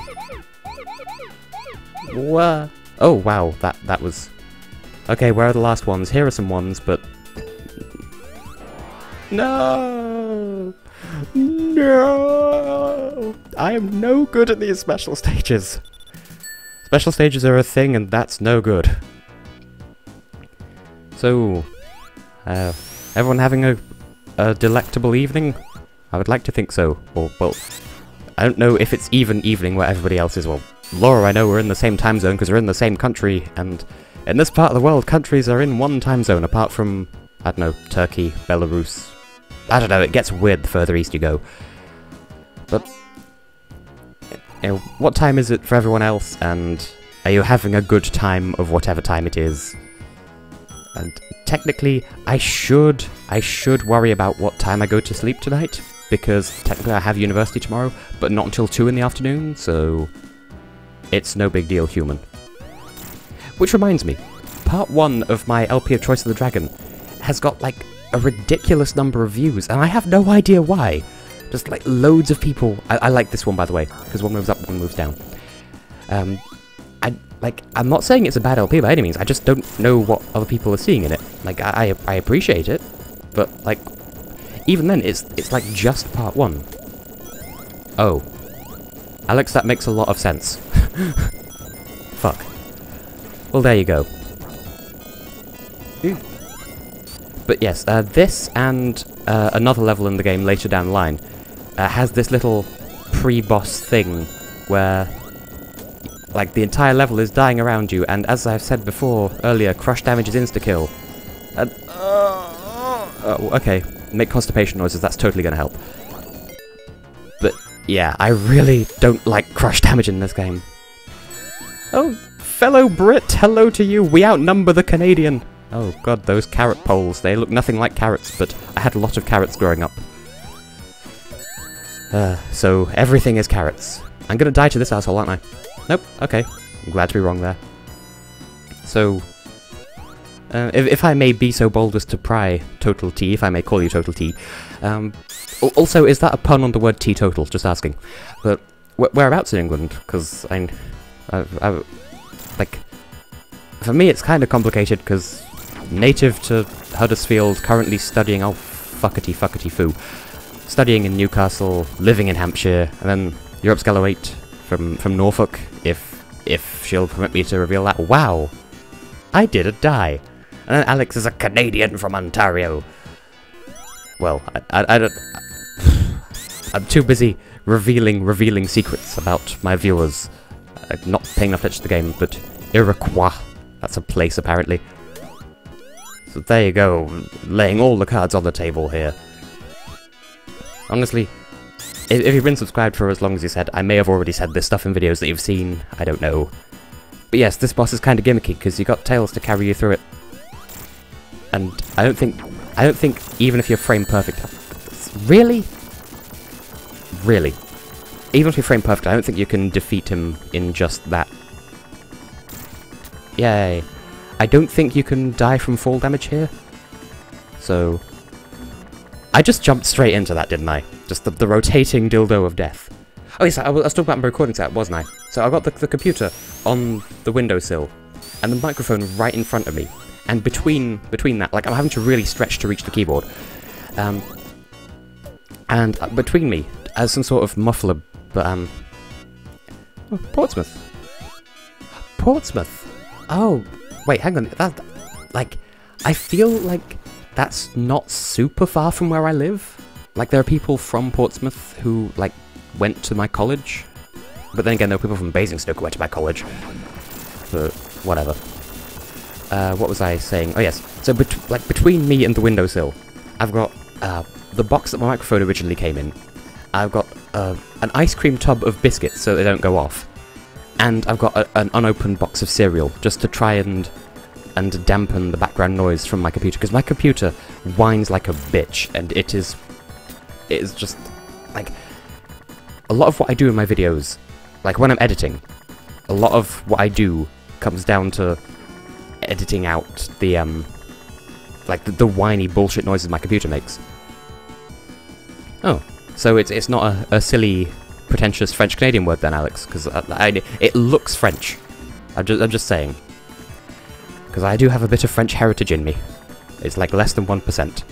Whoa. Oh, wow, that was... Okay, where are the last ones? Here are some ones, but... No! No! I am no good at these special stages. special stages are a thing, and that's no good. So, everyone having a delectable evening? I would like to think so. Or, well, I don't know if it's even evening where everybody else is. Well, Laura, I know we're in the same time zone because we're in the same country, and in this part of the world, countries are in one time zone, apart from, I don't know, Turkey, Belarus. I don't know, it gets weird the further east you go. But, you know, what time is it for everyone else, and are you having a good time of whatever time it is? And technically, I should worry about what time I go to sleep tonight, because technically I have university tomorrow, but not until 2 in the afternoon, so it's no big deal, human. Which reminds me, part 1 of my LP of Choice of the Dragon has got, like, a ridiculous number of views, and I have no idea why. Just, like, loads of people... I like this one, by the way, because one moves up, one moves down. I'm not saying it's a bad LP by any means, I just don't know what other people are seeing in it. Like, I appreciate it, but, like, even then, it's like, just part 1. Oh. Alex, that makes a lot of sense. Fuck. Well, there you go. But yes, this and another level in the game later down the line has this little pre-boss thing where, like, the entire level is dying around you, and as I've said before, earlier, crush damage is insta-kill. And, oh, okay, make constipation noises, that's totally gonna help. But, yeah, I really don't like crush damage in this game. Oh, fellow Brit, hello to you, we outnumber the Canadian! Oh god, those carrot poles, they look nothing like carrots, but I had a lot of carrots growing up. So, everything is carrots. I'm gonna die to this asshole, aren't I? Nope, okay. I'm glad to be wrong there. So, if I may be so bold as to pry TotalTea, if I may call you TotalTea, also, is that a pun on the word teetotal? Just asking. But, whereabouts in England? Because, like, for me it's kind of complicated, because native to Huddersfield, currently studying, oh, fuckety foo, studying in Newcastle, living in Hampshire, and then Europe's Gallo 8 from Norfolk, if she'll permit me to reveal that. Wow! I didn't die! And then Alex is a Canadian from Ontario. Well, I don't... I'm too busy revealing secrets about my viewers. I'm not paying enough attention to the game, but Iroquois, that's a place apparently. So there you go, laying all the cards on the table here. Honestly, if you've been subscribed for as long as you said, I may have already said this stuff in videos that you've seen, I don't know. But yes, this boss is kind of gimmicky, because you got Tails to carry you through it. And I don't think even if you're frame perfect... Really? Really? Even if you're frame perfect, I don't think you can defeat him in just that. Yay. I don't think you can die from fall damage here. So... I just jumped straight into that, didn't I? Just the rotating dildo of death. Oh yes, I was talking about my recording setup, wasn't I? So I got the computer on the windowsill, and the microphone right in front of me. And between that, like, I'm having to really stretch to reach the keyboard. And between me, as some sort of muffler, but, oh, Portsmouth. Portsmouth! Oh, wait, hang on, that, like, I feel like that's not super far from where I live. Like, there are people from Portsmouth who, like, went to my college. But then again, there were people from Basingstoke who went to my college. But, whatever. What was I saying? Oh yes, so between me and the windowsill, I've got the box that my microphone originally came in. I've got an ice cream tub of biscuits so they don't go off. And I've got an unopened box of cereal, just to try and dampen the background noise from my computer, because my computer whines like a bitch, and it is just, like, a lot of what I do in my videos, like when I'm editing, a lot of what I do comes down to editing out the, like, the whiny bullshit noises my computer makes. Oh, so it's not a silly, pretentious French-Canadian word then, Alex, because it looks French. I'm just saying. Because I do have a bit of French heritage in me. It's like less than 1%.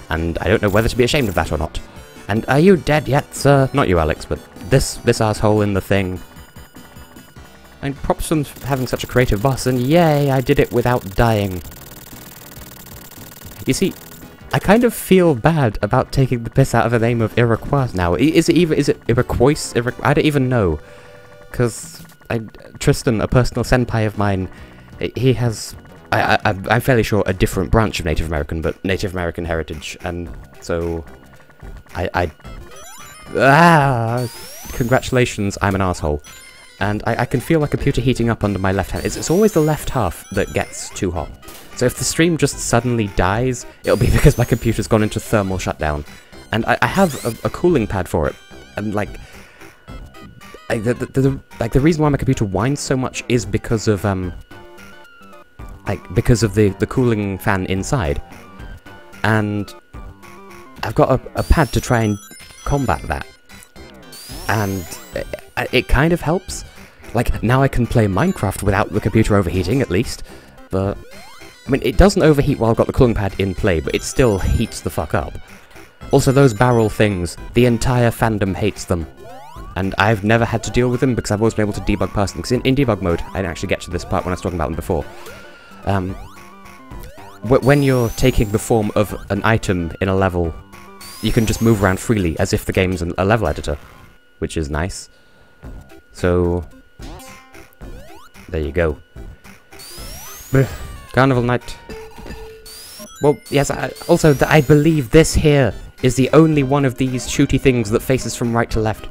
And I don't know whether to be ashamed of that or not. And are you dead yet, sir? Not you, Alex, but this asshole in the thing. And props from having such a creative boss, and yay, I did it without dying. You see, I kind of feel bad about taking the piss out of the name of Iroquois now. Is it Iroquois? I don't even know. Because Tristan, a personal senpai of mine, he has, I'm fairly sure, a different branch of Native American, but Native American heritage, and so congratulations, I'm an asshole. And I can feel my computer heating up under my left hand. It's always the left half that gets too hot. So if the stream just suddenly dies, it'll be because my computer's gone into thermal shutdown. And I have a cooling pad for it. And like the reason why my computer whines so much is because of the cooling fan inside. And I've got a pad to try and combat that. And it kind of helps. Like, now I can play Minecraft without the computer overheating, at least. But, I mean, it doesn't overheat while I've got the cooling pad in play, but it still heats the fuck up. Also, those barrel things, the entire fandom hates them. And I've never had to deal with them because I've always been able to debug past them. Because in debug mode, I didn't actually get to this part when I was talking about them before. When you're taking the form of an item in a level, you can just move around freely, as if the game's a level editor. Which is nice. So, there you go. Carnival night. Well, yes, I believe this here is the only one of these shooty things that faces from right to left.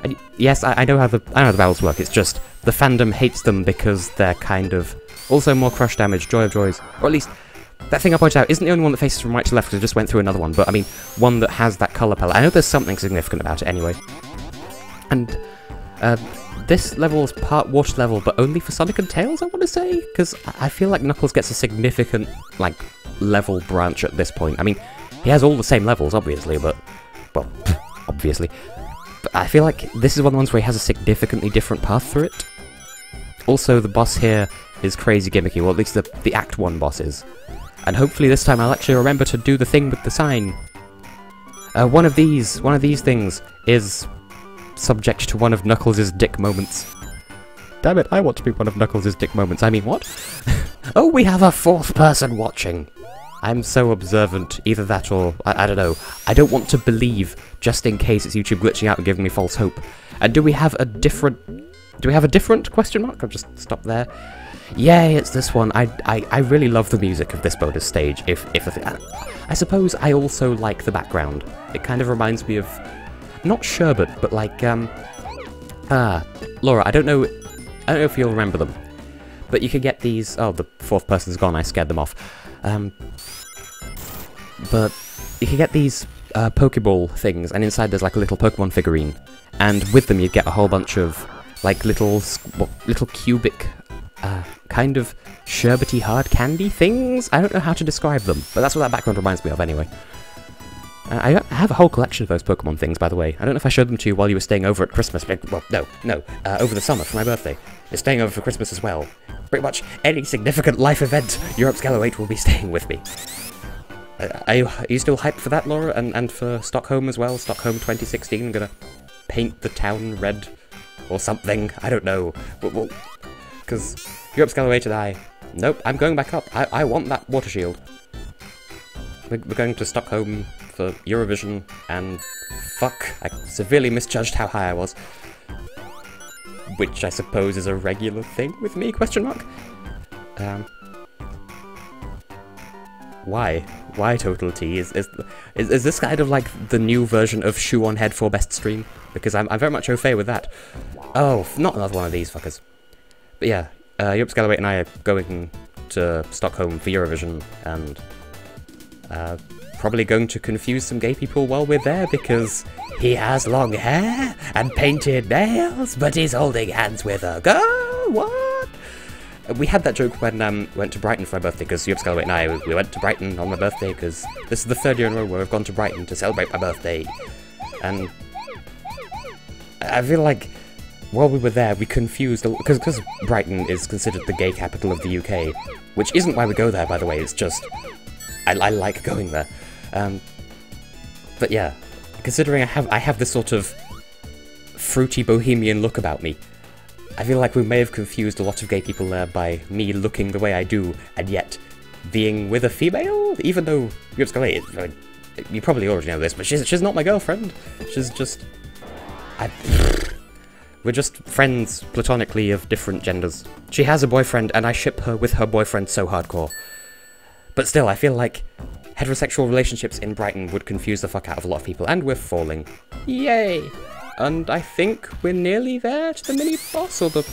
And yes, I know how the barrels work, it's just the fandom hates them because they're kind of... Also more crush damage, joy of joys. Or at least, that thing I pointed out isn't the only one that faces from right to left because I just went through another one, but I mean, one that has that colour palette. I know there's something significant about it anyway. And this level is part water level, but only for Sonic and Tails, I want to say? Because I feel like Knuckles gets a significant, like, level branch at this point. I mean, he has all the same levels, obviously, but... Well, obviously. But I feel like this is one of the ones where he has a significantly different path through it. Also, the boss here is crazy gimmicky, well, at least the Act 1 boss is. And hopefully this time I'll actually remember to do the thing with the sign. One of these things is... subject to one of Knuckles' dick moments. Damn it, I want to be one of Knuckles' dick moments. I mean, what? Oh, we have a fourth person watching! I'm so observant. Either that or... I don't know. I don't want to believe, just in case it's YouTube glitching out and giving me false hope. And do we have a different... Do we have a different question mark? I'll just stop there. Yay, it's this one. I really love the music of this bonus stage, I suppose I also like the background. It kind of reminds me of... Not sherbet, but like, Laura, I don't know if you'll remember them, but you can get these, oh, the fourth person's gone, I scared them off, but you can get these, Pokeball things, and inside there's like a little Pokemon figurine, and with them you get a whole bunch of, like, little cubic, kind of sherbety hard candy things? I don't know how to describe them, but that's what that background reminds me of anyway. I have a whole collection of those Pokemon things, by the way. I don't know if I showed them to you while you were staying over at Christmas. Well, no, over the summer for my birthday. You're staying over for Christmas as well. Pretty much any significant life event, Europe's Gala 8 will be staying with me. Are you still hyped for that, Laura? And for Stockholm as well? Stockholm 2016? I'm gonna paint the town red or something. I don't know. Because Europe's Gala 8 and I... Nope, I'm going back up. I want that water shield. We're going to Stockholm for Eurovision, and fuck, I severely misjudged how high I was. Which I suppose is a regular thing with me, question mark? Why? Why TotalTea? Is this kind of like the new version of Shoe on Head for Best Stream? Because I'm very much au fait with that. Oh, not another one of these fuckers. But yeah, Europe's Gala 8 and I are going to Stockholm for Eurovision, and probably going to confuse some gay people while we're there, because he has long hair and painted nails, but he's holding hands with a girl. What? We had that joke when we went to Brighton for my birthday, because Europe's Gala 8 and I, we went to Brighton on my birthday, because this is the third year in a row where we've gone to Brighton to celebrate my birthday. And I feel like while we were there, we confused, because Brighton is considered the gay capital of the UK, which isn't why we go there, by the way, it's just, I like going there. But yeah, considering I have this sort of fruity bohemian look about me, I feel like we may have confused a lot of gay people there by me looking the way I do, and yet being with a female, even though you probably already know this, but she's not my girlfriend. She's just... We're just friends, platonically, of different genders. She has a boyfriend, and I ship her with her boyfriend so hardcore. But still, I feel like heterosexual relationships in Brighton would confuse the fuck out of a lot of people, and we're falling. Yay! And I think we're nearly there to the mini-boss, or the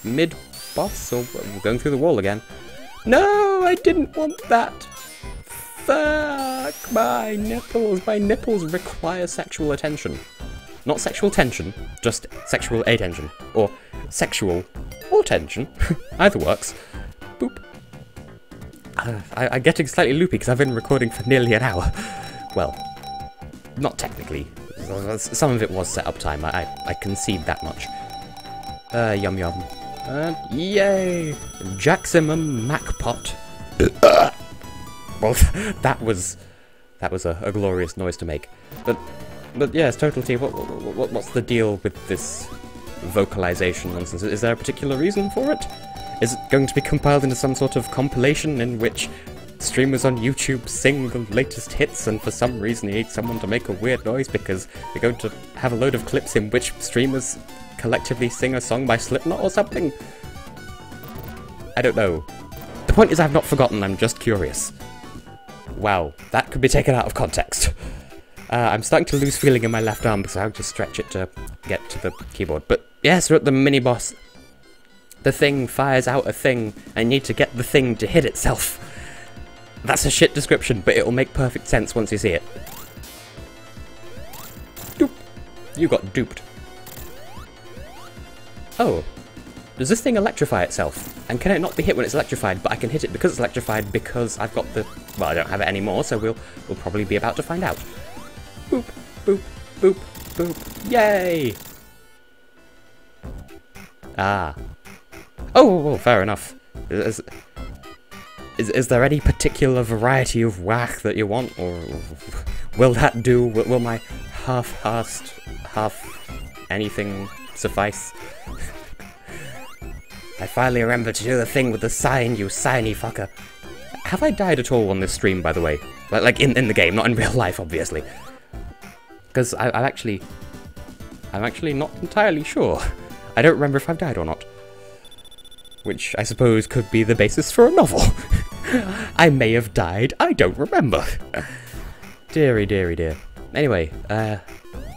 mid-boss, or we're going through the wall again. No, I didn't want that! Fuck my nipples! My nipples require sexual attention. Not sexual tension, just sexual attention. Or sexual or tension. Either works. Boop. I'm getting slightly loopy because I've been recording for nearly an hour. Well, not technically. Some of it was set up time, I concede that much. Yum yum. Yay! Jacksimum Macpot. Well, that was a glorious noise to make. But yes, TotalTea, what's the deal with this vocalization nonsense? Is there a particular reason for it? Is it going to be compiled into some sort of compilation in which streamers on YouTube sing the latest hits, and for some reason you need someone to make a weird noise because you're going to have a load of clips in which streamers collectively sing a song by Slipknot or something? I don't know. The point is I've not forgotten, I'm just curious. Wow, that could be taken out of context. I'm starting to lose feeling in my left arm because I have to stretch it to get to the keyboard. But yes, we're at the mini-boss. The thing fires out a thing, and you need to get the thing to hit itself. That's a shit description, but it'll make perfect sense once you see it. Doop. You got duped. Oh. Does this thing electrify itself? And can it not be hit when it's electrified, but I can hit it because it's electrified because I've got the... Well, I don't have it anymore, so we'll probably be about to find out. Boop, boop, boop, boop. Yay! Ah. Oh, fair enough. Is there any particular variety of whack that you want, or will that do? Will my half-assed, half-anything suffice? I finally remembered to do the thing with the sign, you signy fucker. Have I died at all on this stream, by the way? Like in the game, not in real life, obviously. Because I'm actually not entirely sure. I don't remember if I've died or not. Which I suppose could be the basis for a novel. I may have died, I don't remember. Deary, deary, dear. Anyway,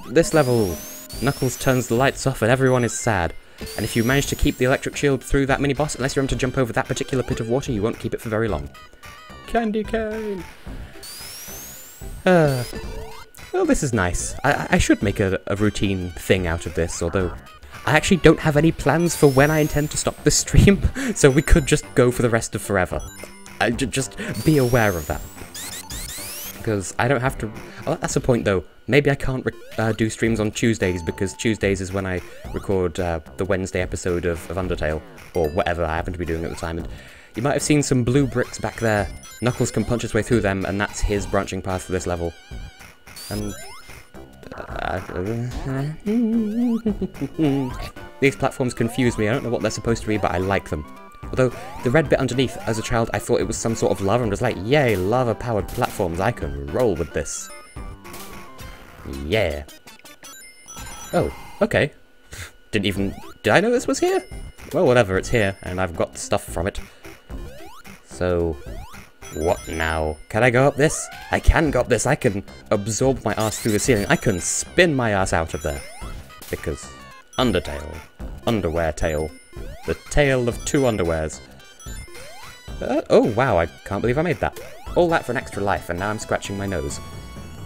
this level, Knuckles turns the lights off and everyone is sad. And if you manage to keep the electric shield through that mini-boss, unless you're able to jump over that particular pit of water, you won't keep it for very long. Candy cane! Well, this is nice. I should make a routine thing out of this, although I actually don't have any plans for when I intend to stop this stream, so we could just go for the rest of forever. Just be aware of that. Because I don't have to... Oh, that's a point, though. Maybe I can't do streams on Tuesdays, because Tuesdays is when I record the Wednesday episode of Undertale, or whatever I happen to be doing at the time. And you might have seen some blue bricks back there. Knuckles can punch his way through them, and that's his branching path for this level. And... these platforms confuse me. I don't know what they're supposed to be, but I like them. Although, the red bit underneath, as a child, I thought it was some sort of lava, and was like, yay, lava-powered platforms, I can roll with this. Yeah. Oh, okay. Did I know this was here? Well, whatever, it's here, and I've got stuff from it. So, what now? Can I go up this? I can go up this. I can absorb my ass through the ceiling. I can spin my ass out of there. Because Undertale. Underwear tail. The tale of two underwears. Oh, wow, I can't believe I made that. All that for an extra life, and now I'm scratching my nose.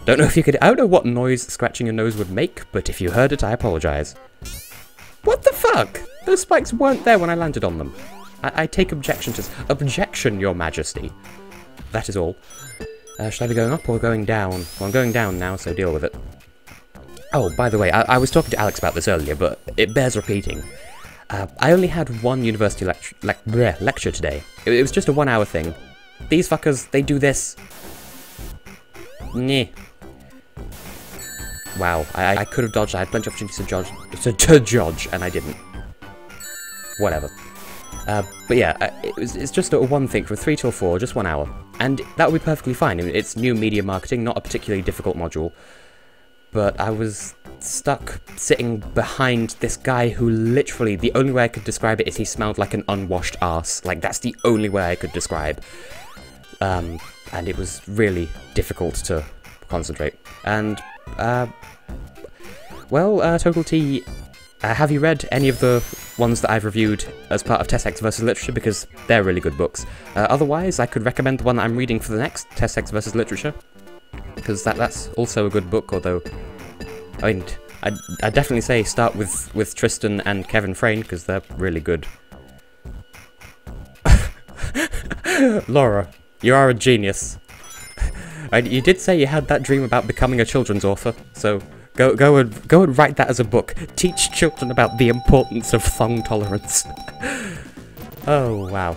Don't know if you could... I don't know what noise scratching your nose would make, but if you heard it, I apologise. What the fuck? Those spikes weren't there when I landed on them. I take objection to... Objection, your majesty. That is all. Should I be going up or going down? Well, I'm going down now, so deal with it. Oh, by the way, I was talking to Alex about this earlier, but it bears repeating. I only had one university lecture today. It was just a 1 hour thing. These fuckers, they do this. Nyeh. Wow, I could have dodged. I had plenty of opportunities to dodge, and I didn't. whatever. But yeah, it's just a one thing from 3 till 4, just 1 hour. And that would be perfectly fine. I mean, it's new media marketing, not a particularly difficult module. But I was stuck sitting behind this guy who literally, the only way I could describe it is he smelled like an unwashed arse. Like, that's the only way I could describe. And it was really difficult to concentrate. And, TotalTea, have you read any of the ones that I've reviewed as part of TessHex versus Literature? Because they're really good books. Otherwise, I could recommend the one that I'm reading for the next TessHex versus Literature, because that's also a good book, although, I mean, I'd definitely say start with Tristan and Kevin Frayne, because they're really good. Laura, you are a genius. You did say you had that dream about becoming a children's author, so go and write that as a book. Teach children about the importance of thong tolerance. Oh, wow.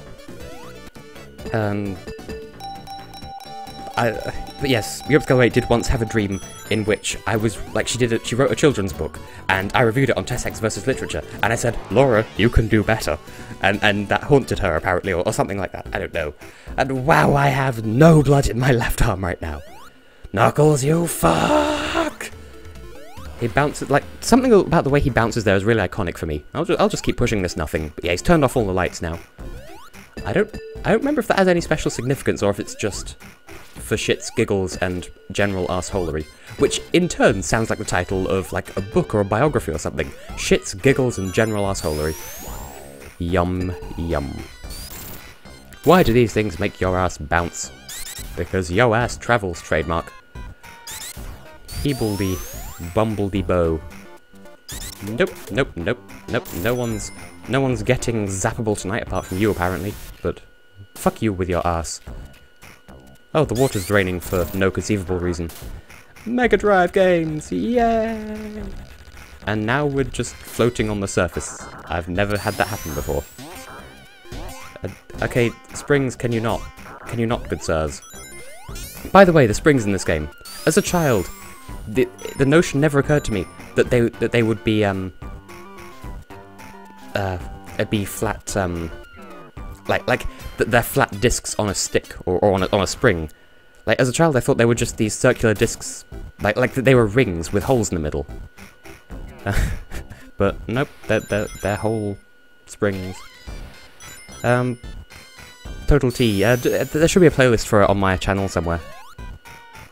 But yes, Europe's Girl 8 did once have a dream in which I was, like, she wrote a children's book, and I reviewed it on TessHex versus Literature, and I said, Laura, you can do better. And that haunted her, apparently, or something like that, I don't know. And wow, I have no blood in my left arm right now. Knuckles, you fuck! He bounces, like, something about the way he bounces there is really iconic for me. I'll just keep pushing this nothing, but yeah, he's turned off all the lights now. I don't remember if that has any special significance, or if it's just for shits, giggles, and general arseholery, which in turn sounds like the title of, like, a book or a biography or something. Shits, giggles, and general arseholery. Yum, yum. Why do these things make your ass bounce? Because yo ass travels, trademark. Heebledy, bumbledy bow. Nope, nope, nope, nope, no one's getting zappable tonight apart from you, apparently, but fuck you with your ass. Oh, the water's draining for no conceivable reason. Mega Drive games, yay! And now we're just floating on the surface. I've never had that happen before. Okay, springs, can you not? Can you not, good sirs? By the way, the springs in this game. As a child, the notion never occurred to me that they would be flat, like they're flat discs on a stick or on a spring. Like, as a child, I thought they were just these circular discs, like they were rings with holes in the middle. But nope, they're whole springs. TotalTea, there should be a playlist for it on my channel somewhere.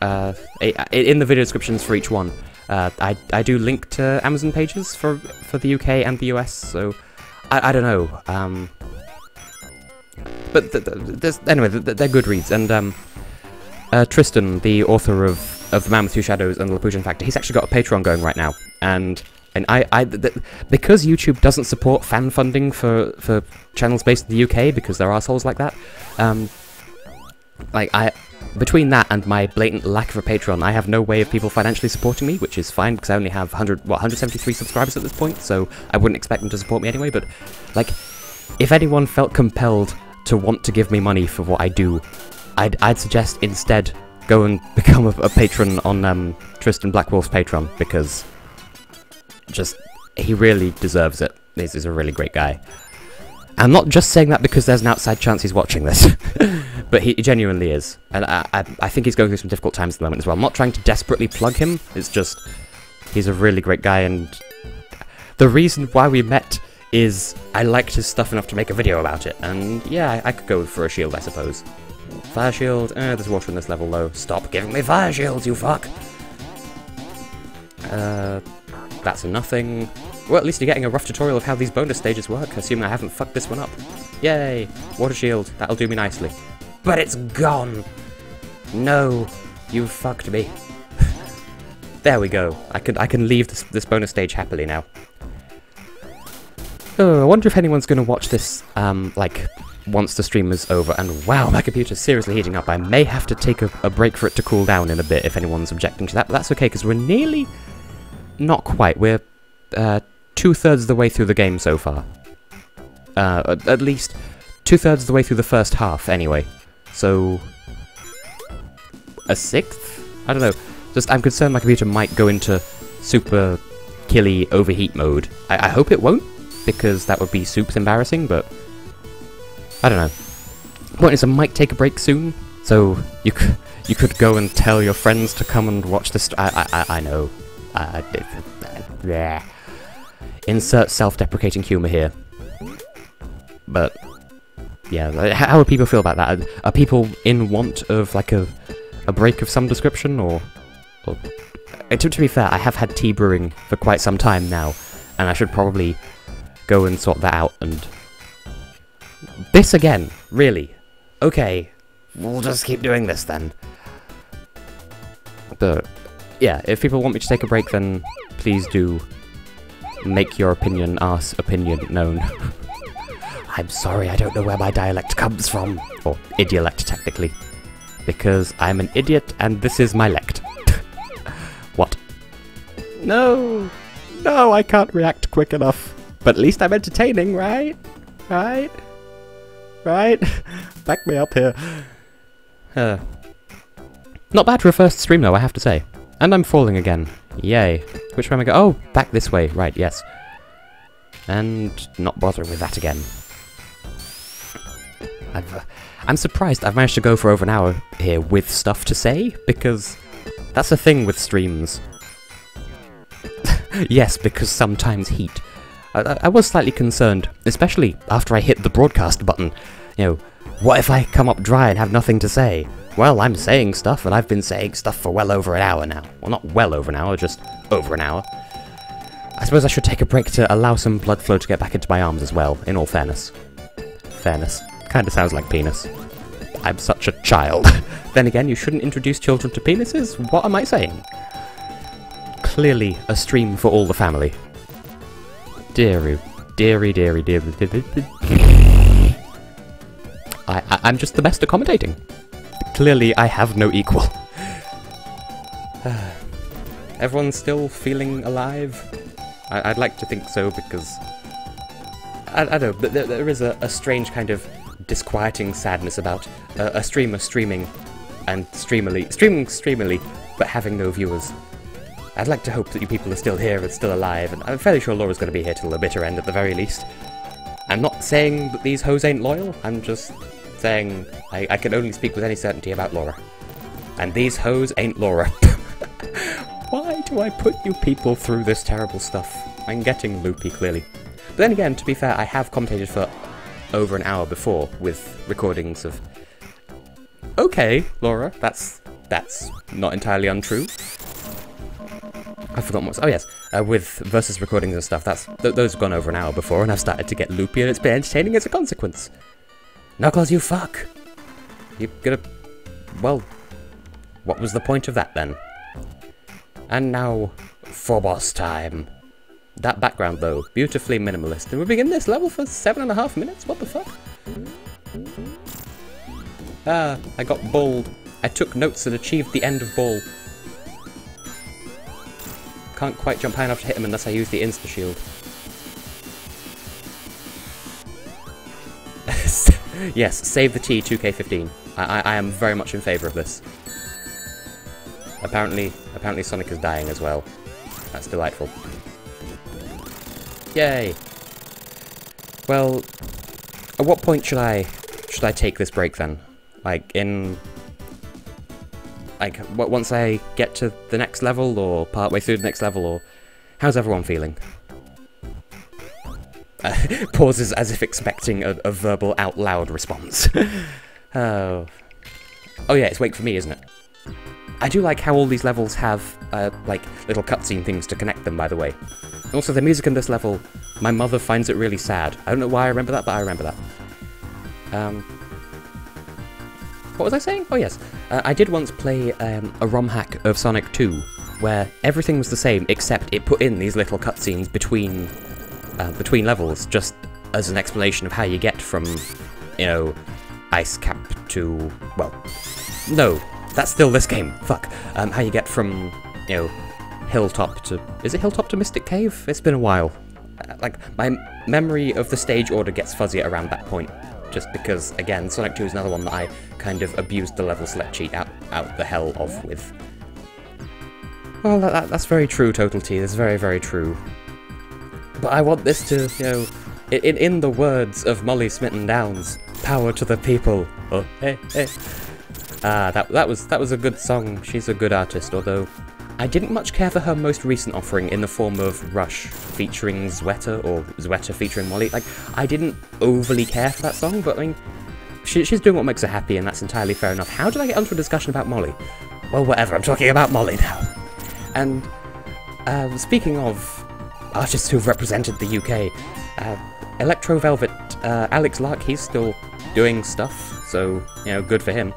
In the video descriptions for each one. I do link to Amazon pages for the UK and the US, so I don't know. But anyway, they're good reads, and Tristan, the author of The Man with Two Shadows and The Lapujan Factor, he's actually got a Patreon going right now, and because YouTube doesn't support fan funding for channels based in the UK because they're assholes like that, between that and my blatant lack of a Patreon, I have no way of people financially supporting me, which is fine because I only have 173 subscribers at this point, so I wouldn't expect them to support me anyway. But like, if anyone felt compelled to want to give me money for what I do, I'd suggest instead go and become a patron on Tristan Blackwolf's Patreon, because he really deserves it. This is a really great guy. I'm not just saying that because there's an outside chance he's watching this, but he genuinely is, and I think he's going through some difficult times at the moment as well. I'm not trying to desperately plug him, it's just, he's a really great guy, and the reason why we met is I liked his stuff enough to make a video about it, and yeah, I could go for a shield, I suppose. Fire shield, there's water in this level though. Stop giving me fire shields, you fuck! That's a nothing. Well, at least you're getting a rough tutorial of how these bonus stages work, assuming I haven't fucked this one up. Yay! Water shield, that'll do me nicely. But it's gone! No, you fucked me. There we go. I can leave this bonus stage happily now. Oh, I wonder if anyone's gonna watch this, once the stream is over, and wow, my computer's seriously heating up. I may have to take a break for it to cool down in a bit if anyone's objecting to that, but that's okay, because we're nearly... Not quite, we're 2/3 of the way through the game so far. At least 2/3 of the way through the first half, anyway. So... a sixth? I don't know. Just, I'm concerned my computer might go into super killy overheat mode. I hope it won't, because that would be super embarrassing, but I don't know. Point is, I might take a break soon, so you could go and tell your friends to come and watch this. I know. Insert self-deprecating humor here. But yeah, how would people feel about that? Are people in want of like a break of some description, or to be fair, I have had tea brewing for quite some time now, and I should probably go and sort that out. And this again, really? Okay, we'll just keep doing this then. But yeah, if people want me to take a break, then please do make your opinion known. I'm sorry, I don't know where my dialect comes from, or idiolect technically, because I'm an idiot and this is my lect. What? No, I can't react quick enough. But at least I'm entertaining, right? Right? Back me up here. Not bad for a first stream though, I have to say. And I'm falling again. Yay. Which way am I go? Oh, back this way. Right, yes. And not bothering with that again. I'm surprised I've managed to go for over an hour here with stuff to say, because that's a thing with streams. Yes, because sometimes heat. I was slightly concerned, especially after I hit the broadcast button. You know, what if I come up dry and have nothing to say? Well, I'm saying stuff, and I've been saying stuff for well over an hour now. Well, not well over an hour, just over an hour. I suppose I should take a break to allow some blood flow to get back into my arms as well, in all fairness. Fairness. Kinda sounds like penis. I'm such a child. Then again, you shouldn't introduce children to penises? What am I saying? Clearly a stream for all the family. Deary. I'm just the best at commentating. Clearly, I have no equal. Everyone's still feeling alive? I'd like to think so, because I don't know, but there is a strange kind of disquieting sadness about a streamer streaming and streaming streamily, but having no viewers. I'd like to hope that you people are still here and still alive, and I'm fairly sure Laura's going to be here till the bitter end at the very least. I'm not saying that these hoes ain't loyal, I'm just saying I can only speak with any certainty about Laura. And these hoes ain't Laura. Why do I put you people through this terrible stuff? I'm getting loopy, clearly. But then again, to be fair, I have commentated for over an hour before, with recordings of... Okay, Laura, that's not entirely untrue. I've forgotten what's... Oh yes, with versus recordings and stuff, those have gone over an hour before, and I've started to get loopy, and it's been entertaining as a consequence. Knuckles, you fuck! You're gonna... Well, what was the point of that then? And now, for boss time. That background, though, beautifully minimalist. And we begin this level for 7.5 minutes? What the fuck? Ah, I got balled. I took notes and achieved the end of ball. Can't quite jump high enough to hit him unless I use the insta-shield. Yes, save the T 2K15. I am very much in favour of this. Apparently Sonic is dying as well. That's delightful. Yay! Well, at what point should I take this break then? Like once I get to the next level, or partway through the next level, or how's everyone feeling? Pauses as if expecting a verbal out loud response. Oh yeah, it's wait for me, isn't it? I do like how all these levels have like little cutscene things to connect them, by the way. Also, the music in this level, my mother finds it really sad. I don't know why I remember that, but I remember that. What was I saying? Oh yes, I did once play a ROM hack of Sonic 2, where everything was the same, except it put in these little cutscenes between levels, just as an explanation of how you get from, you know, Ice Cap to, well, no, that's still this game, fuck. How you get from, you know, Hilltop to, is it Hilltop to Mystic Cave? It's been a while. Like, my memory of the stage order gets fuzzy around that point, just because, again, Sonic 2 is another one that I kind of abused the level select cheat out the hell of with. Well, that's very true, TotalTea, that's very, very true. But I want this to, you know, in the words of Molly Smitten Downs, power to the people. Oh, hey, hey. That was a good song. She's a good artist, although I didn't much care for her most recent offering in the form of Rush featuring Zweta, or Zweta featuring Molly. Like, I didn't overly care for that song, but I mean, she's doing what makes her happy, and that's entirely fair enough. How did I get onto a discussion about Molly? Well, whatever, I'm talking about Molly now. And, speaking of artists who've represented the UK, Electro Velvet, Alex Lark, he's still doing stuff, so, you know, good for him.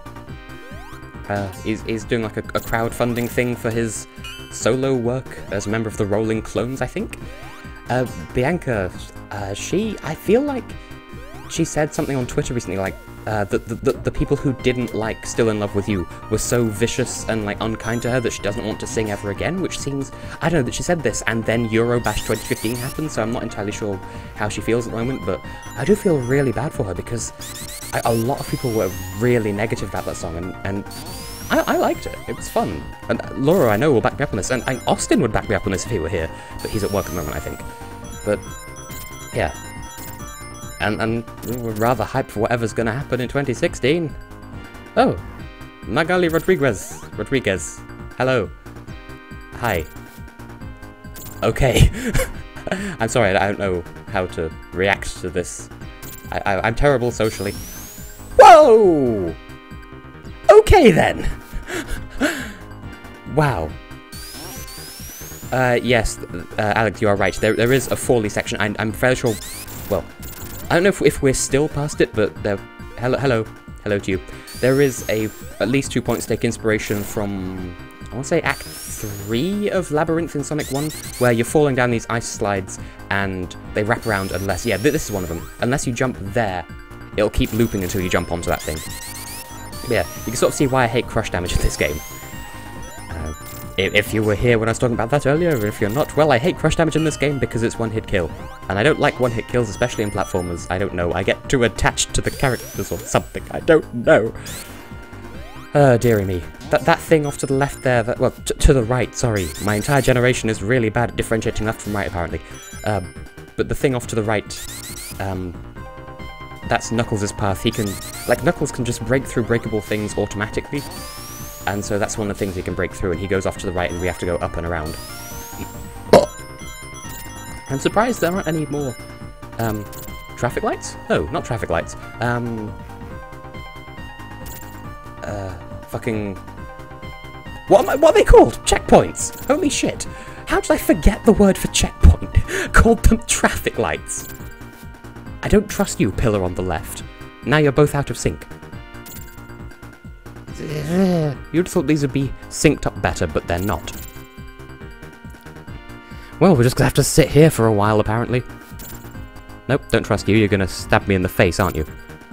He's doing like a crowdfunding thing for his solo work as a member of the Rolling Clones, I think. Bianca, I feel like she said something on Twitter recently, like, the people who didn't like Still in Love with You were so vicious and, like, unkind to her that she doesn't want to sing ever again, which seems, I don't know, that she said this, and then Eurobash 2015 happened, so I'm not entirely sure how she feels at the moment, but I do feel really bad for her, because a lot of people were really negative about that song, and I liked it. It was fun. And Laura, I know, will back me up on this, and Austin would back me up on this if he were here, but he's at work at the moment, I think. But, yeah. And we're rather hyped for whatever's gonna happen in 2016. Oh, Magali Rodriguez. Hello. Hi. Okay. I'm sorry, I don't know how to react to this. I'm terrible socially. Whoa! Okay then! Wow. Yes, Alex, you are right. There is a Forley section. I'm fairly sure... Well, I don't know if we're still past it, but there... Hello to you. There is at least 2 points to take inspiration from... I want to say Act 3 of Labyrinth in Sonic 1, where you're falling down these ice slides, and they wrap around unless... Yeah, this is one of them. Unless you jump there, it'll keep looping until you jump onto that thing. Yeah, you can sort of see why I hate crush damage in this game. If you were here when I was talking about that earlier, or if you're not, well, I hate crush damage in this game because it's one-hit kill. And I don't like one-hit kills, especially in platformers. I don't know, I get too attached to the characters or something, I don't know. Dearie me. That thing off to the left there, well, to the right, sorry. My entire generation is really bad at differentiating left from right, apparently. But the thing off to the right, that's Knuckles' path. He can... Like, Knuckles can just break through breakable things automatically. And so that's one of the things he can break through, and he goes off to the right, and we have to go up and around. I'm surprised there aren't any more, traffic lights? No, not traffic lights. Fucking... What are they called? Checkpoints! Holy shit! How did I forget the word for checkpoint? Called them traffic lights. I don't trust you, pillar on the left. Now you're both out of sync. You'd thought these would be synced up better, but they're not. Well, we're just gonna have to sit here for a while, apparently. Nope, don't trust you. You're gonna stab me in the face, aren't you?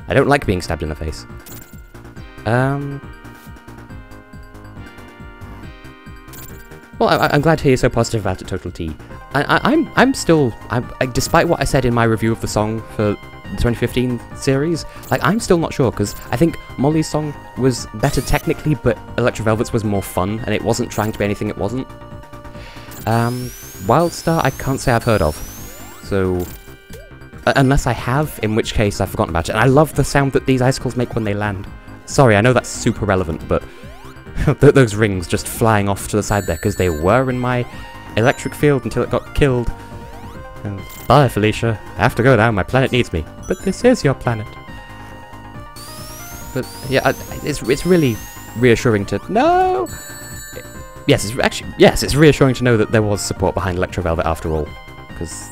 I don't like being stabbed in the face. Well, I'm glad to hear you're so positive about it, TotalTea. I'm still, despite what I said in my review of the song for the 2015 series, like, I'm still not sure, because I think Molly's song was better technically, but Electro Velvet's was more fun, and it wasn't trying to be anything it wasn't. Wildstar, I can't say I've heard of, so... unless I have, in which case I've forgotten about it. And I love the sound that these icicles make when they land. Sorry, I know that's super relevant, but... those rings just flying off to the side there, because they were in my electric field until it got killed. Bye, Felicia. I have to go now, my planet needs me. But this is your planet. But, yeah, it's really reassuring to... No! Yes, it's reassuring to know that there was support behind Electro Velvet after all. Because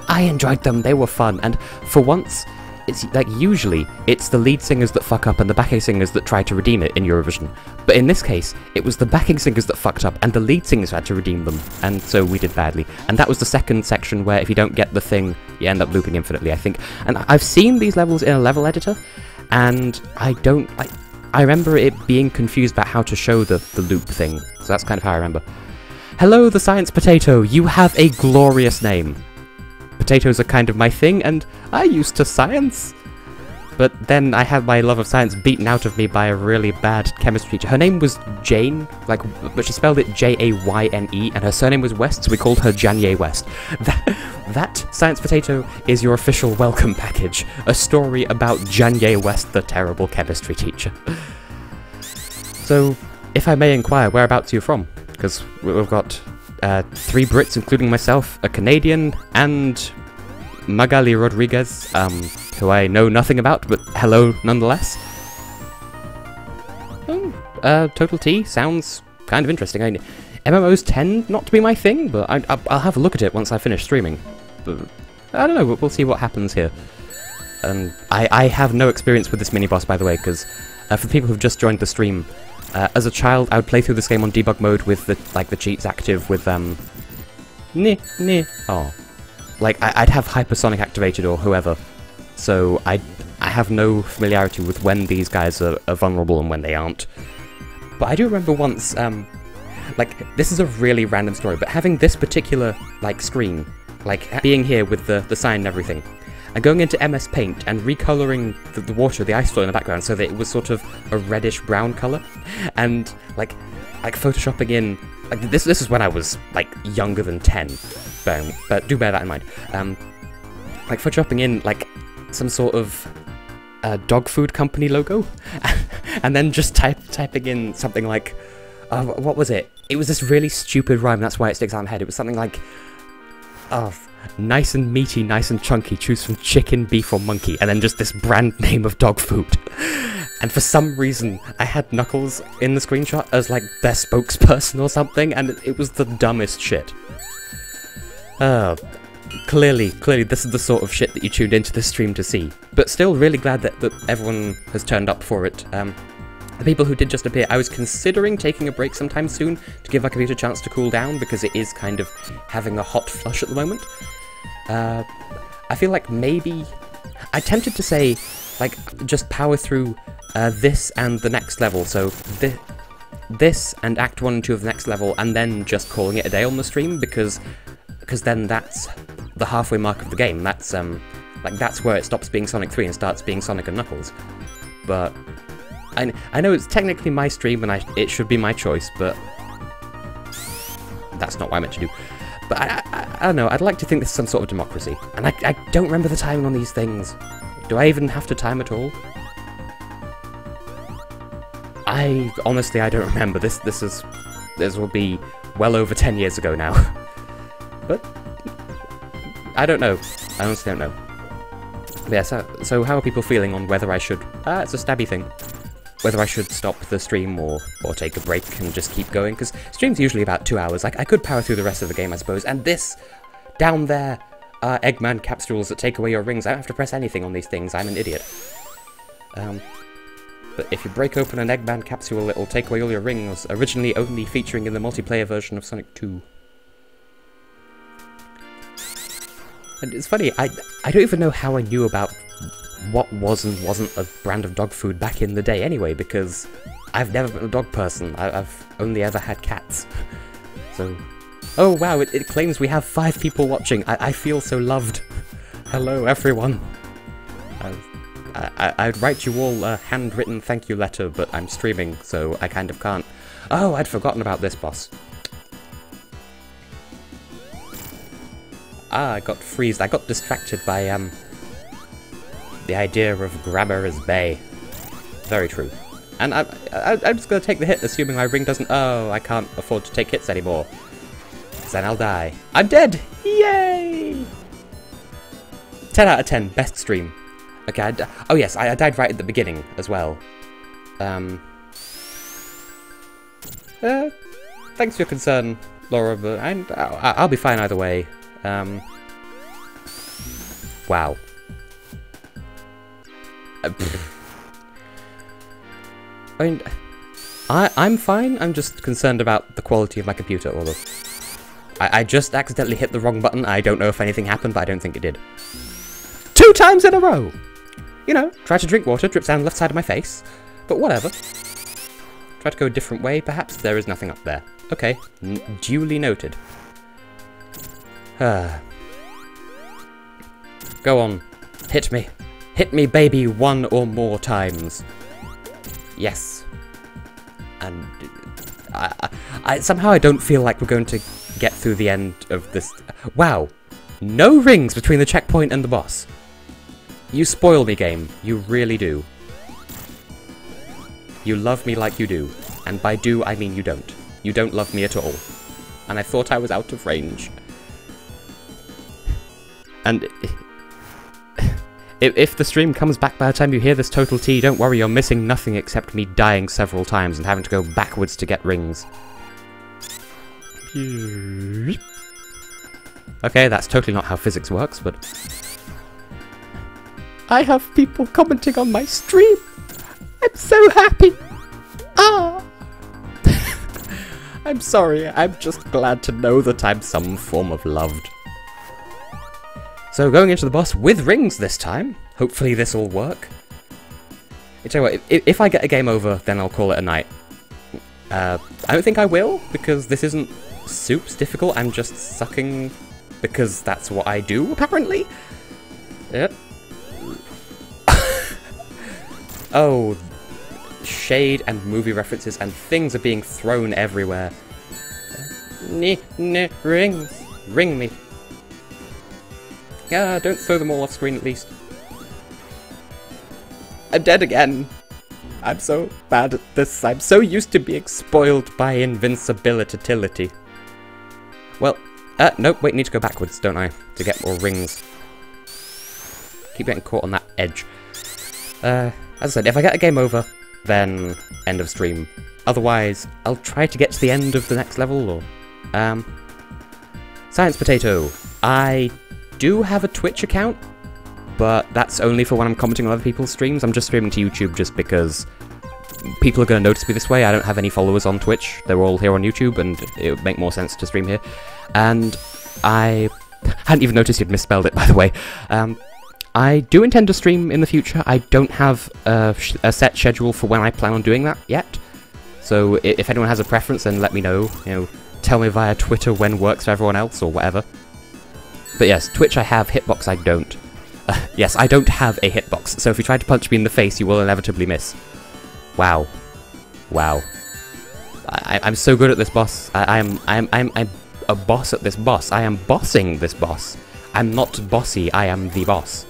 I enjoyed them, they were fun, and for once, it's like, usually, it's the lead singers that fuck up and the backing singers that try to redeem it in Eurovision. But in this case, it was the backing singers that fucked up, and the lead singers had to redeem them, and so we did badly. And that was the second section where if you don't get the thing, you end up looping infinitely, I think. And I've seen these levels in a level editor, and I remember it being confused about how to show the loop thing, so that's kind of how I remember. Hello, the Science Potato, you have a glorious name. Potatoes are kind of my thing, and I used to science. But then I had my love of science beaten out of me by a really bad chemistry teacher. Her name was Jane, like, but she spelled it Jayne, and her surname was West, so we called her Janye West. That Science Potato is your official welcome package. A story about Janye West, the terrible chemistry teacher. So, if I may inquire, whereabouts are you from? Because we've got 3 Brits, including myself, a Canadian, and Magali Rodriguez, who I know nothing about, but hello nonetheless. TotalTea sounds kind of interesting. MMOs tend not to be my thing, but I'll have a look at it once I finish streaming. But I don't know, we'll see what happens here. And I have no experience with this mini-boss, by the way, because for people who've just joined the stream, as a child, I would play through this game on debug mode with the cheats active with like I'd have hypersonic activated or whoever, so I have no familiarity with when these guys are vulnerable and when they aren't. But I do remember once, like, this is a really random story, but having this particular like screen, like being here with the sign and everything, and going into MS Paint and recoloring the water, the ice flow in the background so that it was sort of a reddish-brown colour, and like photoshopping in, like this is when I was like younger than 10, but do bear that in mind. Like photoshopping in like some sort of dog food company logo, and then just typing in something like, what was it? It was this really stupid rhyme. That's why it sticks out in my head. It was something like, nice and meaty, nice and chunky, choose from chicken, beef, or monkey, and then just this brand name of dog food. And for some reason, I had Knuckles in the screenshot as like their spokesperson or something, and it was the dumbest shit. Clearly, this is the sort of shit that you tuned into this stream to see. But still really glad that everyone has turned up for it. The people who did just appear, I was considering taking a break sometime soon to give my computer a chance to cool down, because it is kind of having a hot flush at the moment. I feel like maybe... I tempted to say, like, just power through this and the next level, so this and Act 1 and 2 of the next level, and then just calling it a day on the stream, because then that's the halfway mark of the game. That's, like, that's where it stops being Sonic 3 and starts being Sonic and Knuckles. But... I know it's technically my stream and it should be my choice, but that's not what I meant to do. But I don't know, I'd like to think this is some sort of democracy. And I don't remember the timing on these things. Do I even have to time at all? Honestly, I don't remember. This will be well over 10 years ago now. But I don't know. I honestly don't know. But yeah, so how are people feeling on whether I should... it's a stabby thing. Whether I should stop the stream or take a break and just keep going, because stream's usually about 2 hours. I could power through the rest of the game, I suppose. And this, down there, are Eggman capsules that take away your rings. I don't have to press anything on these things, I'm an idiot. But if you break open an Eggman capsule, it'll take away all your rings, originally only featuring in the multiplayer version of Sonic 2. And it's funny, I don't even know how I knew about what was and wasn't a brand of dog food back in the day anyway, because I've never been a dog person. I've only ever had cats. So... Oh wow, it claims we have 5 people watching. I feel so loved. Hello everyone. I'd write you all a handwritten thank you letter, but I'm streaming, so I kind of can't. Oh, I'd forgotten about this boss. I got freezed. I got distracted by, the idea of grabber as bay. Very true. And I'm just gonna take the hit, assuming my ring doesn't... Oh, I can't afford to take hits anymore. Because then I'll die. I'm dead! Yay! 10 out of 10. Best stream. Okay, oh yes, I died right at the beginning as well. Thanks for your concern, Laura, but I'll be fine either way. Wow. I mean, I'm fine, I'm just concerned about the quality of my computer, although... I just accidentally hit the wrong button. I don't know if anything happened, but I don't think it did. 2 times in a row! You know, try to drink water, drips down the left side of my face. But whatever. Try to go a different way, perhaps? There is nothing up there. Okay, duly noted. Go on. Hit me. Hit me, baby, 1 or more times. Yes. And somehow I don't feel like we're going to get through the end of this. Wow. No rings between the checkpoint and the boss. You spoil me, game. You really do. You love me like you do. And by do, I mean you don't. You don't love me at all. And I thought I was out of range. And if the stream comes back by the time you hear this TotalTea, don't worry, you're missing nothing except me dying several times and having to go backwards to get rings. Okay, that's totally not how physics works, but... I have people commenting on my stream! I'm so happy! Ah! I'm sorry, I'm just glad to know that I'm some form of loved. So going into the boss with rings this time. Hopefully this will work. I tell you what, if I get a game over, then I'll call it a night. I don't think I will, because this isn't soups difficult, I'm just sucking because that's what I do, apparently. Yep. Oh, shade and movie references and things are being thrown everywhere. Rings. Ring me. Yeah, don't throw them all off screen at least. I'm dead again. I'm so bad at this. I'm so used to being spoiled by invincibility. Well, nope, wait, need to go backwards, don't I? To get more rings. Keep getting caught on that edge. As I said, if I get a game over, then end of stream. Otherwise, I'll try to get to the end of the next level, or... TotalTea. I do have a Twitch account, but that's only for when I'm commenting on other people's streams. I'm just streaming to YouTube just because people are going to notice me this way. I don't have any followers on Twitch. They're all here on YouTube, and it would make more sense to stream here. And I hadn't even noticed you'd misspelled it, by the way. I do intend to stream in the future. I don't have a set schedule for when I plan on doing that yet. So if anyone has a preference, then let me know. You know, tell me via Twitter when works for everyone else or whatever. But yes, Twitch I have, Hitbox I don't. Yes, I don't have a hitbox, so if you try to punch me in the face, you will inevitably miss. Wow. Wow. I'm so good at this boss. I'm a boss at this boss. I am bossing this boss. I'm not bossy, I am the boss.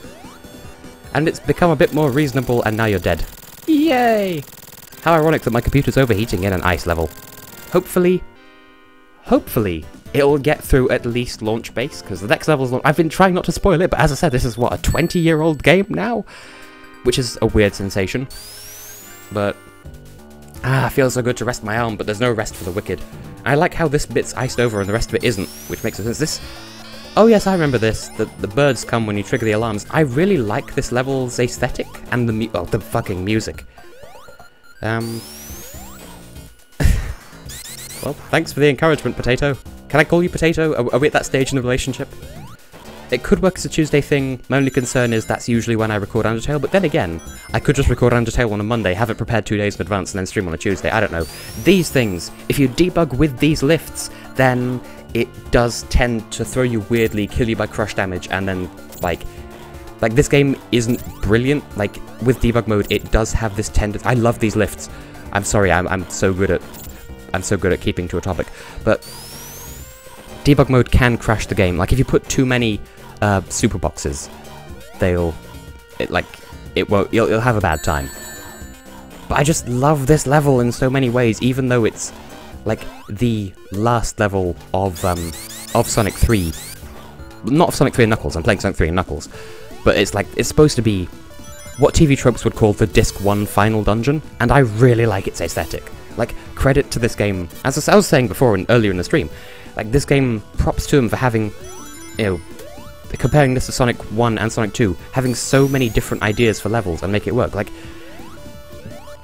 And it's become a bit more reasonable, and now you're dead. Yay! How ironic that my computer's overheating in an ice level. Hopefully, it'll get through at least launch base, because the next level's I've been trying not to spoil it, but as I said, this is, what, a 20-year-old game now? Which is a weird sensation. But, it feels so good to rest my arm, but there's no rest for the wicked. I like how this bit's iced over and the rest of it isn't, which makes sense. This... Oh yes, I remember this. The birds come when you trigger the alarms. I really like this level's aesthetic, and the fucking music. Well, thanks for the encouragement, Potato. Can I call you Potato? Are we at that stage in the relationship? It could work as a Tuesday thing. My only concern is that's usually when I record Undertale, but then again, I could just record Undertale on a Monday, have it prepared 2 days in advance, and then stream on a Tuesday. I don't know. These things, if you debug with these lifts, then it does tend to throw you weirdly, kill you by crush damage, and then, like this game isn't brilliant. Like, with debug mode, it does have this tendency. I love these lifts. I'm sorry, I'm so good at keeping to a topic, but debug mode can crash the game. Like, if you put too many super boxes, you'll have a bad time. But I just love this level in so many ways, even though it's like the last level of Sonic 3. Not of Sonic 3 and Knuckles, I'm playing Sonic 3 and Knuckles. But it's like, it's supposed to be what TV tropes would call the Disc 1 final dungeon, and I really like its aesthetic. Like, credit to this game, as I was saying before earlier in the stream, like, this game, props to them for having, you know, comparing this to Sonic 1 and Sonic 2, having so many different ideas for levels and make it work. Like,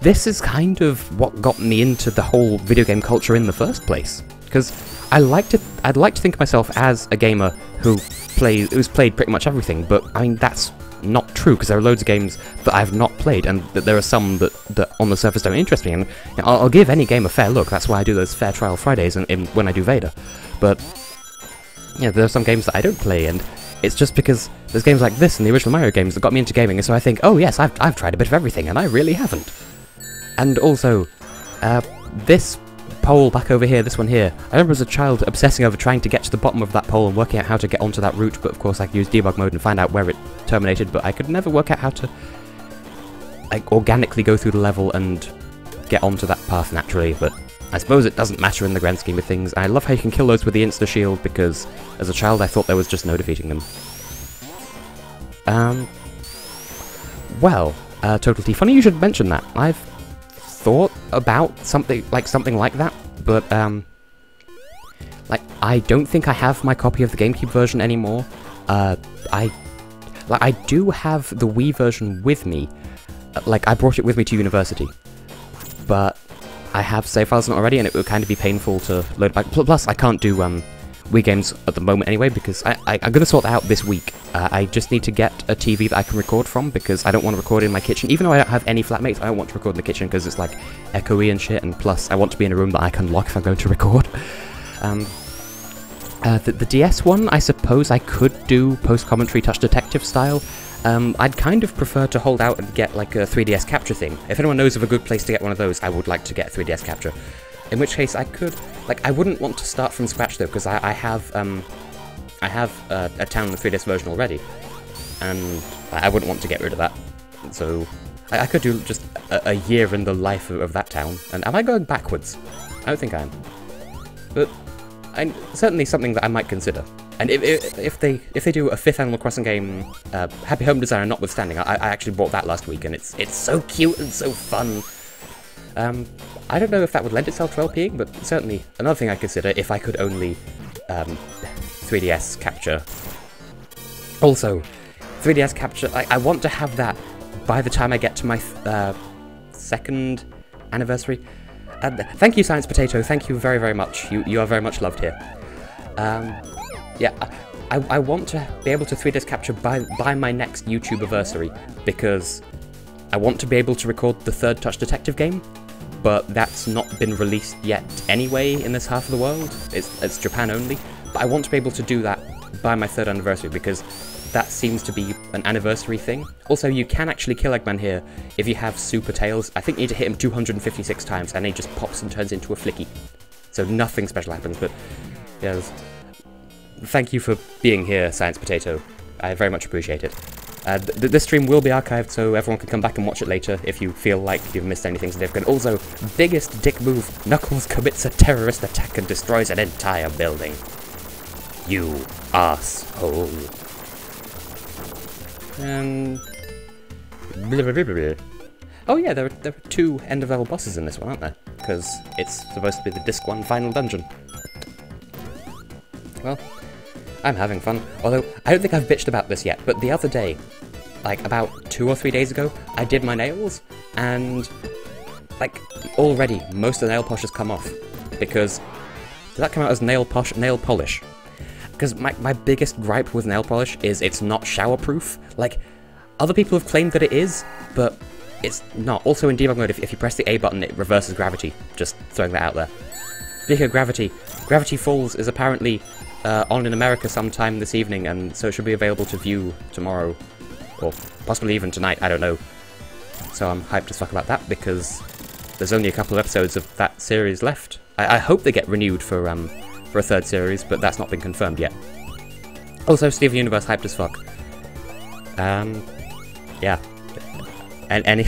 this is kind of what got me into the whole video game culture in the first place, because I'd like to think of myself as a gamer who's played pretty much everything, but I mean, that's not true, because there are loads of games that I've not played, and that there are some that on the surface don't interest me, and you know, I'll give any game a fair look. That's why I do those Fair Trial Fridays when I do Vader. But yeah, there are some games that I don't play, and It's just because there's games like this and the original Mario games that got me into gaming, and so I think, oh yes, I've tried a bit of everything, and I really haven't. And also, this pole back over here, this one here, I remember as a child obsessing over trying to get to the bottom of that pole and working out how to get onto that route, but of course I could use debug mode and find out where it terminated, but I could never work out how to like organically go through the level and get onto that path naturally, but I suppose it doesn't matter in the grand scheme of things. I love how you can kill those with the insta-shield, because as a child I thought there was just no defeating them. Well, TotalTea, funny you should mention that. I've thought about something like that, but like I don't think I have my copy of the GameCube version anymore. I do have the Wii version with me. Like I brought it with me to university, but I have save files on it already, and it would kind of be painful to load back. Plus, I can't do Wii games at the moment anyway, because I'm going to sort that out this week. I just need to get a TV that I can record from, because I don't want to record in my kitchen. Even though I don't have any flatmates, I don't want to record in the kitchen, because it's like echoey and shit, and plus I want to be in a room that I can lock if I'm going to record. The DS one, I suppose I could do post-commentary Touch Detective style. I'd kind of prefer to hold out and get like a 3DS capture thing. If anyone knows of a good place to get one of those, I would like to get 3DS capture. In which case I could, like, I wouldn't want to start from scratch though, because I have a town 3DS version already, and I wouldn't want to get rid of that. So I could do just a year in the life of that town. And am I going backwards? I don't think I am. But certainly something that I might consider. And if they do a 5th Animal Crossing game, Happy Home Designer notwithstanding, I actually bought that last week, and it's so cute and so fun. I don't know if that would lend itself to LPing, but certainly another thing I'd consider if I could only 3DS capture. Also, 3DS capture, I want to have that by the time I get to my 2nd anniversary. Thank you, TesSex, thank you very, very much. You are very much loved here. Yeah, I want to be able to 3DS capture by my next YouTube anniversary, because I want to be able to record the 3rd Touch Detective game, but that's not been released yet anyway in this half of the world. It's Japan only, but I want to be able to do that by my 3rd anniversary, because that seems to be an anniversary thing. Also, you can actually kill Eggman here if you have super tails. I think you need to hit him 256 times, and he just pops and turns into a flicky. So nothing special happens, but yes. Thank you for being here, TesSex. I very much appreciate it. This stream will be archived, so everyone can come back and watch it later if you feel like you've missed anything significant. Also, biggest dick move, Knuckles commits a terrorist attack and destroys an entire building. You asshole. And... oh yeah, there are 2 end-of-level bosses in this one, aren't there? Because it's supposed to be the Disc 1 final dungeon. Well, I'm having fun. Although, I don't think I've bitched about this yet, but the other day, like about 2 or 3 days ago, I did my nails, and like already most of the nail polish has come off. Because did that come out as nail polish? Because my biggest gripe with nail polish is it's not shower-proof. Like, other people have claimed that it is, but it's not. Also in debug mode, if you press the A button, it reverses gravity. Just throwing that out there. Speaking of gravity, Gravity Falls is apparently on in America sometime this evening, and so it should be available to view tomorrow, or possibly even tonight, I don't know. So I'm hyped as fuck about that, because there's only a couple of episodes of that series left. I hope they get renewed for a 3rd series, but that's not been confirmed yet. Also, Steven Universe hyped as fuck. Yeah. And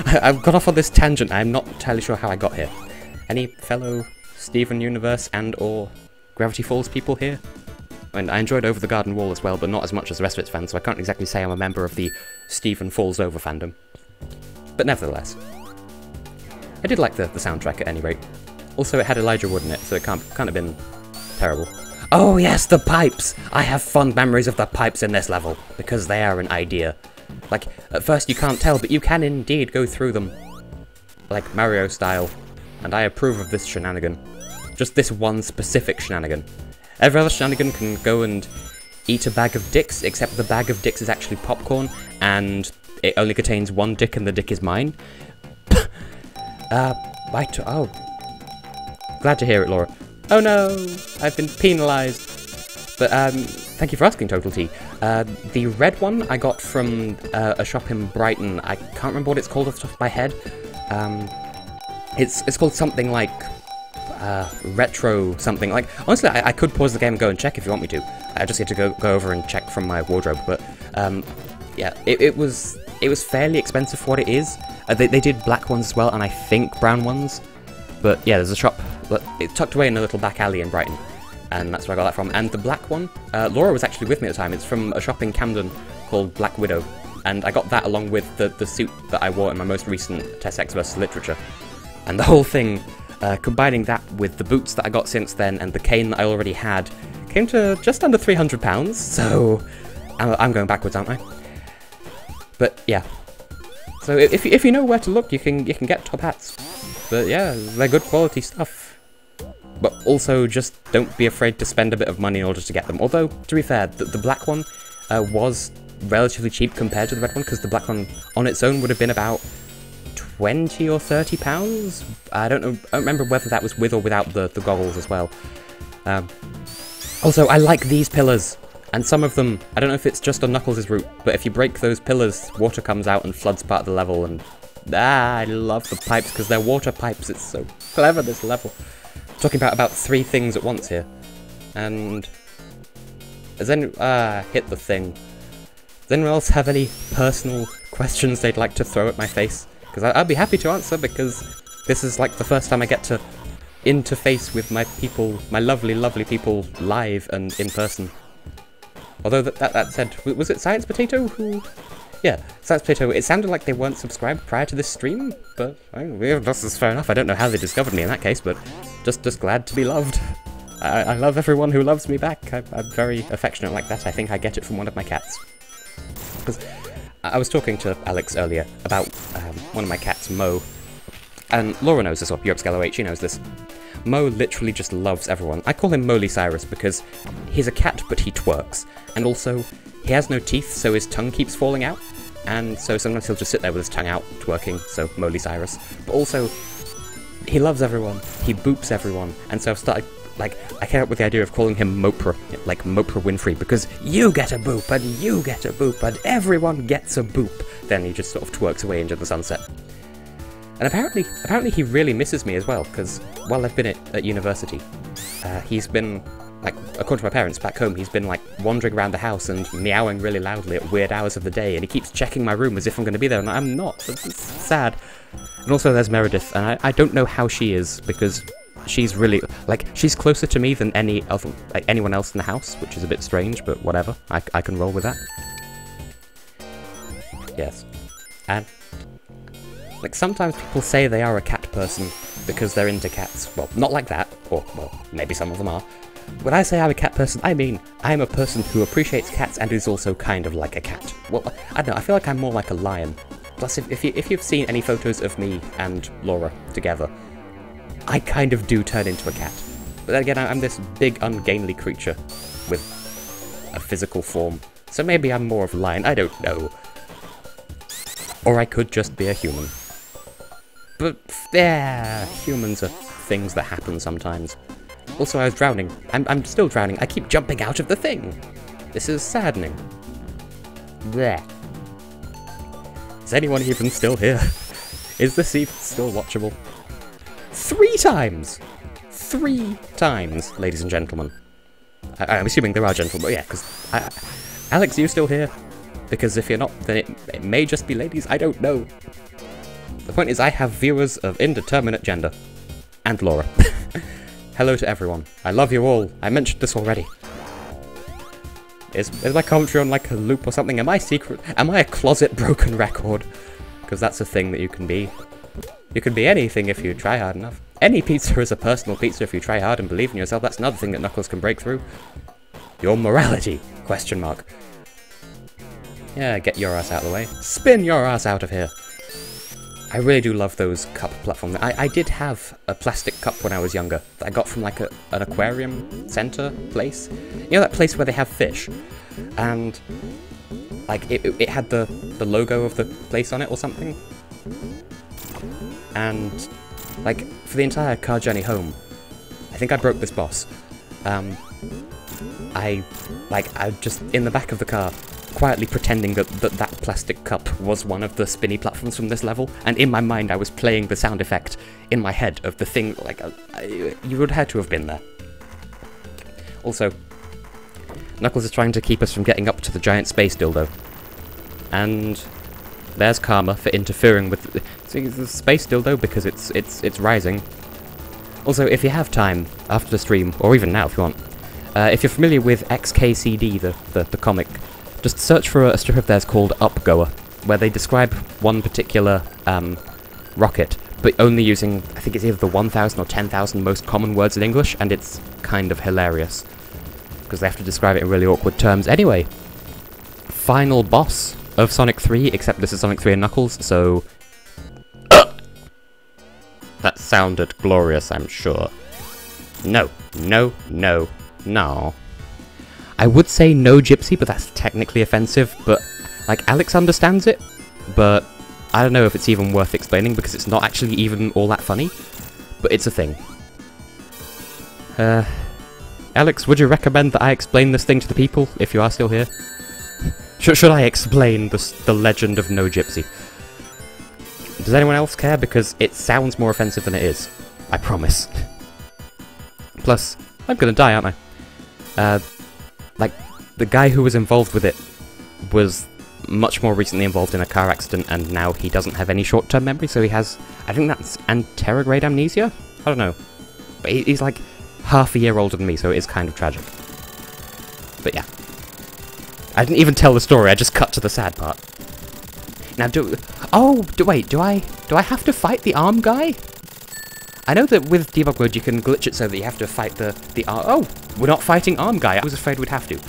I've got off on this tangent, I'm not entirely sure how I got here. Any fellow Steven Universe and or Gravity Falls people here? And I enjoyed Over the Garden Wall as well, but not as much as the rest of its fans, so I can't exactly say I'm a member of the Steven Falls Over fandom. But nevertheless, I did like the soundtrack at any rate. Also, it had Elijah Wood in it, so it can't have been terrible. Oh yes, the pipes! I have fond memories of the pipes in this level, because they are an idea. Like, at first you can't tell, but you can indeed go through them. Like Mario style. And I approve of this shenanigan. Just this one specific shenanigan. Every other shenanigan can go and eat a bag of dicks, except the bag of dicks is actually popcorn, and it only contains 1 dick and the dick is mine. Oh. Glad to hear it, Laura. Oh no! I've been penalised. But, thank you for asking, TotalTea. The red one I got from a shop in Brighton. I can't remember what it's called off the top of my head. It's called something like retro something. Like, honestly, I could pause the game and go and check if you want me to. I just need to go over and check from my wardrobe. But yeah, it was fairly expensive for what it is. They did black ones as well, and I think brown ones. But yeah, there's a shop. It's tucked away in a little back alley in Brighton, and that's where I got that from. And the black one, Laura was actually with me at the time. It's from a shop in Camden called Black Widow, and I got that along with the suit that I wore in my most recent TessHex versus Literature. And the whole thing, combining that with the boots that I got since then and the cane that I already had, came to just under £300. So I'm going backwards, aren't I? But yeah. So if you know where to look, you can get top hats. But yeah, they're good quality stuff. But also just don't be afraid to spend a bit of money in order to get them. Although, to be fair, the black one was relatively cheap compared to the red one, because the black one on its own would have been about £20 or £30. I don't remember whether that was with or without the goggles as well. Also, I like these pillars. And some of them, I don't know if it's just on Knuckles' route, but if you break those pillars, water comes out and floods part of the level, and I love the pipes, because they're water pipes. It's so clever, this level. I'm talking about 3 things at once here. And has anyone hit the thing. Does anyone else have any personal questions they'd like to throw at my face? Because I'd be happy to answer, because this is like the first time I get to interface with my people, my lovely, lovely people, live and in person. Although that said, was it SciencePotato who... Yeah, TesShex, it sounded like they weren't subscribed prior to this stream, but this is fair enough. I don't know how they discovered me in that case, but just glad to be loved. I love everyone who loves me back. I'm very affectionate like that. I think I get it from one of my cats. Because I was talking to Alex earlier about one of my cats, Mo, and Laura knows this, or EuropeScaleOH, she knows this. Mo literally just loves everyone. I call him Moly Cyrus because he's a cat, but he twerks. And also, he has no teeth, so his tongue keeps falling out. And so sometimes he'll just sit there with his tongue out, twerking, so Moly Cyrus. But also, he loves everyone, he boops everyone, and so I've started, like, I came up with the idea of calling him Mopra, like Mopra Winfrey, because you get a boop, and you get a boop, and everyone gets a boop. Then he just sort of twerks away into the sunset. And apparently he really misses me as well, because while I've been at university, he's been, like, according to my parents back home, he's been, like, wandering around the house and meowing really loudly at weird hours of the day, and he keeps checking my room as if I'm going to be there, and I'm not. It's sad. And also there's Meredith, and I don't know how she is, because she's really, like, she's closer to me than anyone else in the house, which is a bit strange, but whatever. I can roll with that. Yes. And like, sometimes people say they are a cat person because they're into cats. Well, not like that, or, well, maybe some of them are. When I say I'm a cat person, I mean I'm a person who appreciates cats and is also kind of like a cat. Well, I don't know, I feel like I'm more like a lion. Plus, if you've seen any photos of me and Laura together, I kind of do turn into a cat. But then again, I'm this big, ungainly creature with a physical form. So maybe I'm more of a lion, I don't know. Or I could just be a human. But, yeah, humans are things that happen sometimes. Also, I was drowning. I'm still drowning. I keep jumping out of the thing. This is saddening. Blech. Is anyone even still here? Is this even still watchable? 3 times! 3 times, ladies and gentlemen. I'm assuming there are gentlemen, but yeah, because... Alex, are you still here? Because if you're not, then it may just be ladies, I don't know. The point is, I have viewers of indeterminate gender. And Laura. Hello to everyone. I love you all. I mentioned this already. Is my commentary on like a loop or something? Am I secret? Am I a closet broken record? Because that's a thing that you can be. You can be anything if you try hard enough. Any pizza is a personal pizza if you try hard and believe in yourself. That's another thing that Knuckles can break through. Your morality? Question mark. Yeah, get your ass out of the way. Spin your ass out of here. I really do love those cup platforms. I did have a plastic cup when I was younger that I got from like an aquarium center place. You know that place where they have fish? And like it had the logo of the place on it or something? And like for the entire car journey home, I think I broke this boss. I'm just in the back of the car, quietly pretending that plastic cup was one of the spinny platforms from this level, and in my mind I was playing the sound effect in my head of the thing, like, you would have had to have been there. Also, Knuckles is trying to keep us from getting up to the giant space dildo. And there's Karma for interfering with the space dildo because it's rising. Also, if you have time after the stream, or even now if you want, if you're familiar with XKCD, the comic, just search for a strip of theirs called Upgoer, where they describe one particular rocket, but only using, I think it's either the 1,000 or 10,000 most common words in English, and it's kind of hilarious, because they have to describe it in really awkward terms. Anyway, final boss of Sonic 3, except this is Sonic 3 and Knuckles, so... That sounded glorious, I'm sure. No, no, no, no. I would say no Gypsy, but that's technically offensive, but, like, Alex understands it, but I don't know if it's even worth explaining, because it's not actually even all that funny, but it's a thing. Alex, would you recommend that I explain this thing to the people, if you are still here? Should I explain the legend of No Gypsy? Does anyone else care? Because it sounds more offensive than it is. I promise. Plus, I'm gonna die, aren't I? Like, the guy who was involved with it was much more recently involved in a car accident, and now he doesn't have any short-term memory, so he has... I think that's anterograde amnesia? I don't know. But he's like half a year older than me, so it is kind of tragic. But yeah. I didn't even tell the story, I just cut to the sad part. Now wait, do I have to fight the arm guy? I know that with debug mode you can glitch it so that you have to fight the arm... Oh! We're not fighting arm guy, I was afraid we'd have to.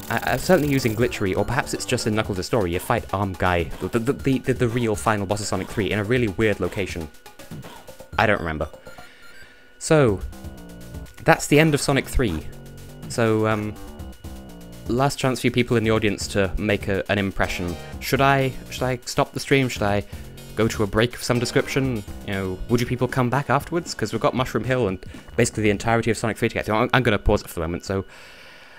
I'm certainly using glitchery, or perhaps it's just in Knuckles' story, you fight arm guy, the real final boss of Sonic 3, in a really weird location. I don't remember. So, that's the end of Sonic 3. So, last chance for you people in the audience to make an impression. Should I stop the stream? Should I go to a break of some description? You know, would you people come back afterwards? Because we've got Mushroom Hill and basically the entirety of Sonic 3 to get to. I'm going to pause it for the moment, so...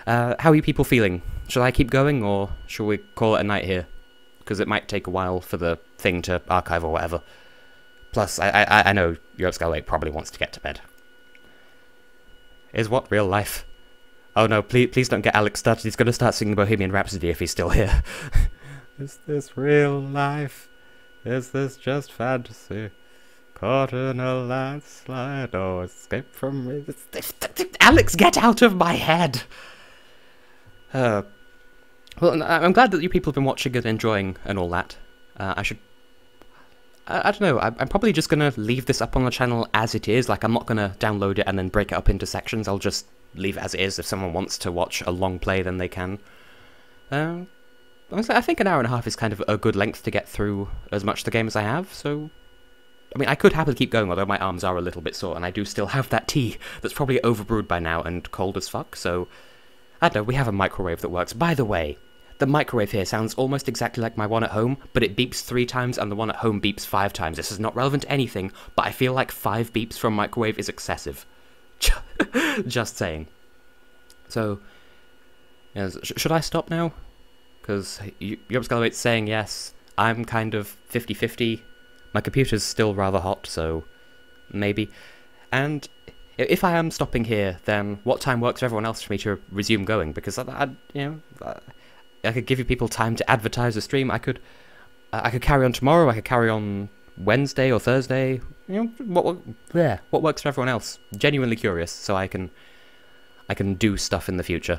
how are you people feeling? Should I keep going, or should we call it a night here? Because it might take a while for the thing to archive or whatever. Plus, I know Especial probably wants to get to bed. Is what real life? Oh no, please don't get Alex started. He's going to start singing Bohemian Rhapsody if he's still here. Is this real life? Is this just fantasy? Caught in a landslide, oh, escape from me. Alex, get out of my head! Well, I'm glad that you people have been watching and enjoying and all that. I don't know, I'm probably just going to leave this up on the channel as it is. Like, I'm not going to download it and then break it up into sections. I'll just leave it as it is. If someone wants to watch a long play, then they can. Honestly, I think an hour and a half is kind of a good length to get through as much of the game as I have, so... I mean, I could happily keep going, although my arms are a little bit sore, and I do still have that tea that's probably overbrewed by now and cold as fuck, so... I don't know, we have a microwave that works. By the way, the microwave here sounds almost exactly like my one at home, but it beeps 3 times and the one at home beeps 5 times. This is not relevant to anything, but I feel like 5 beeps from microwave is excessive. Just saying. So, yeah, should I stop now? Because Especial's saying yes, I'm kind of 50-50. My computer's still rather hot, so maybe. And if I am stopping here, then what time works for everyone else for me to resume going? Because I could give you people time to advertise the stream. I could carry on tomorrow. I could carry on Wednesday or Thursday. You know, what works for everyone else? Genuinely curious, so I can do stuff in the future.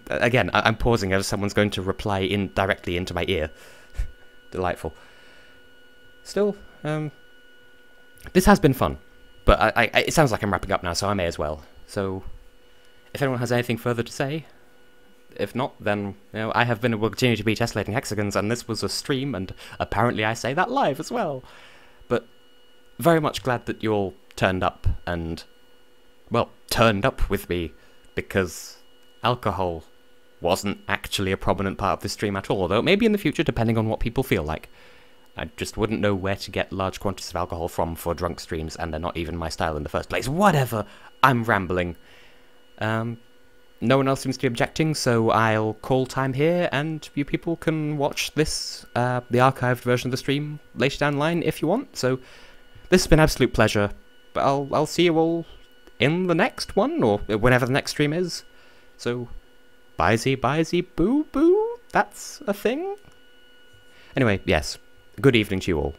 Again, I'm pausing as someone's going to reply directly into my ear. Delightful. Still, this has been fun, but it sounds like I'm wrapping up now, so I may as well. So, if anyone has anything further to say, if not, then, you know, I have been and will continue to be Tessellating Hexagons, and this was a stream, and apparently I say that live as well. But, very much glad that you all turned up, and, well, turned up with me, because alcohol wasn't actually a prominent part of this stream at all, although maybe in the future, depending on what people feel like. I just wouldn't know where to get large quantities of alcohol from for drunk streams, and they're not even my style in the first place. Whatever! I'm rambling. No one else seems to be objecting, so I'll call time here, and you people can watch this, the archived version of the stream later down the line if you want. So this has been an absolute pleasure, but I'll see you all in the next one, or whenever the next stream is. So, bye-zy, boo-boo, that's a thing? Anyway, yes, good evening to you all.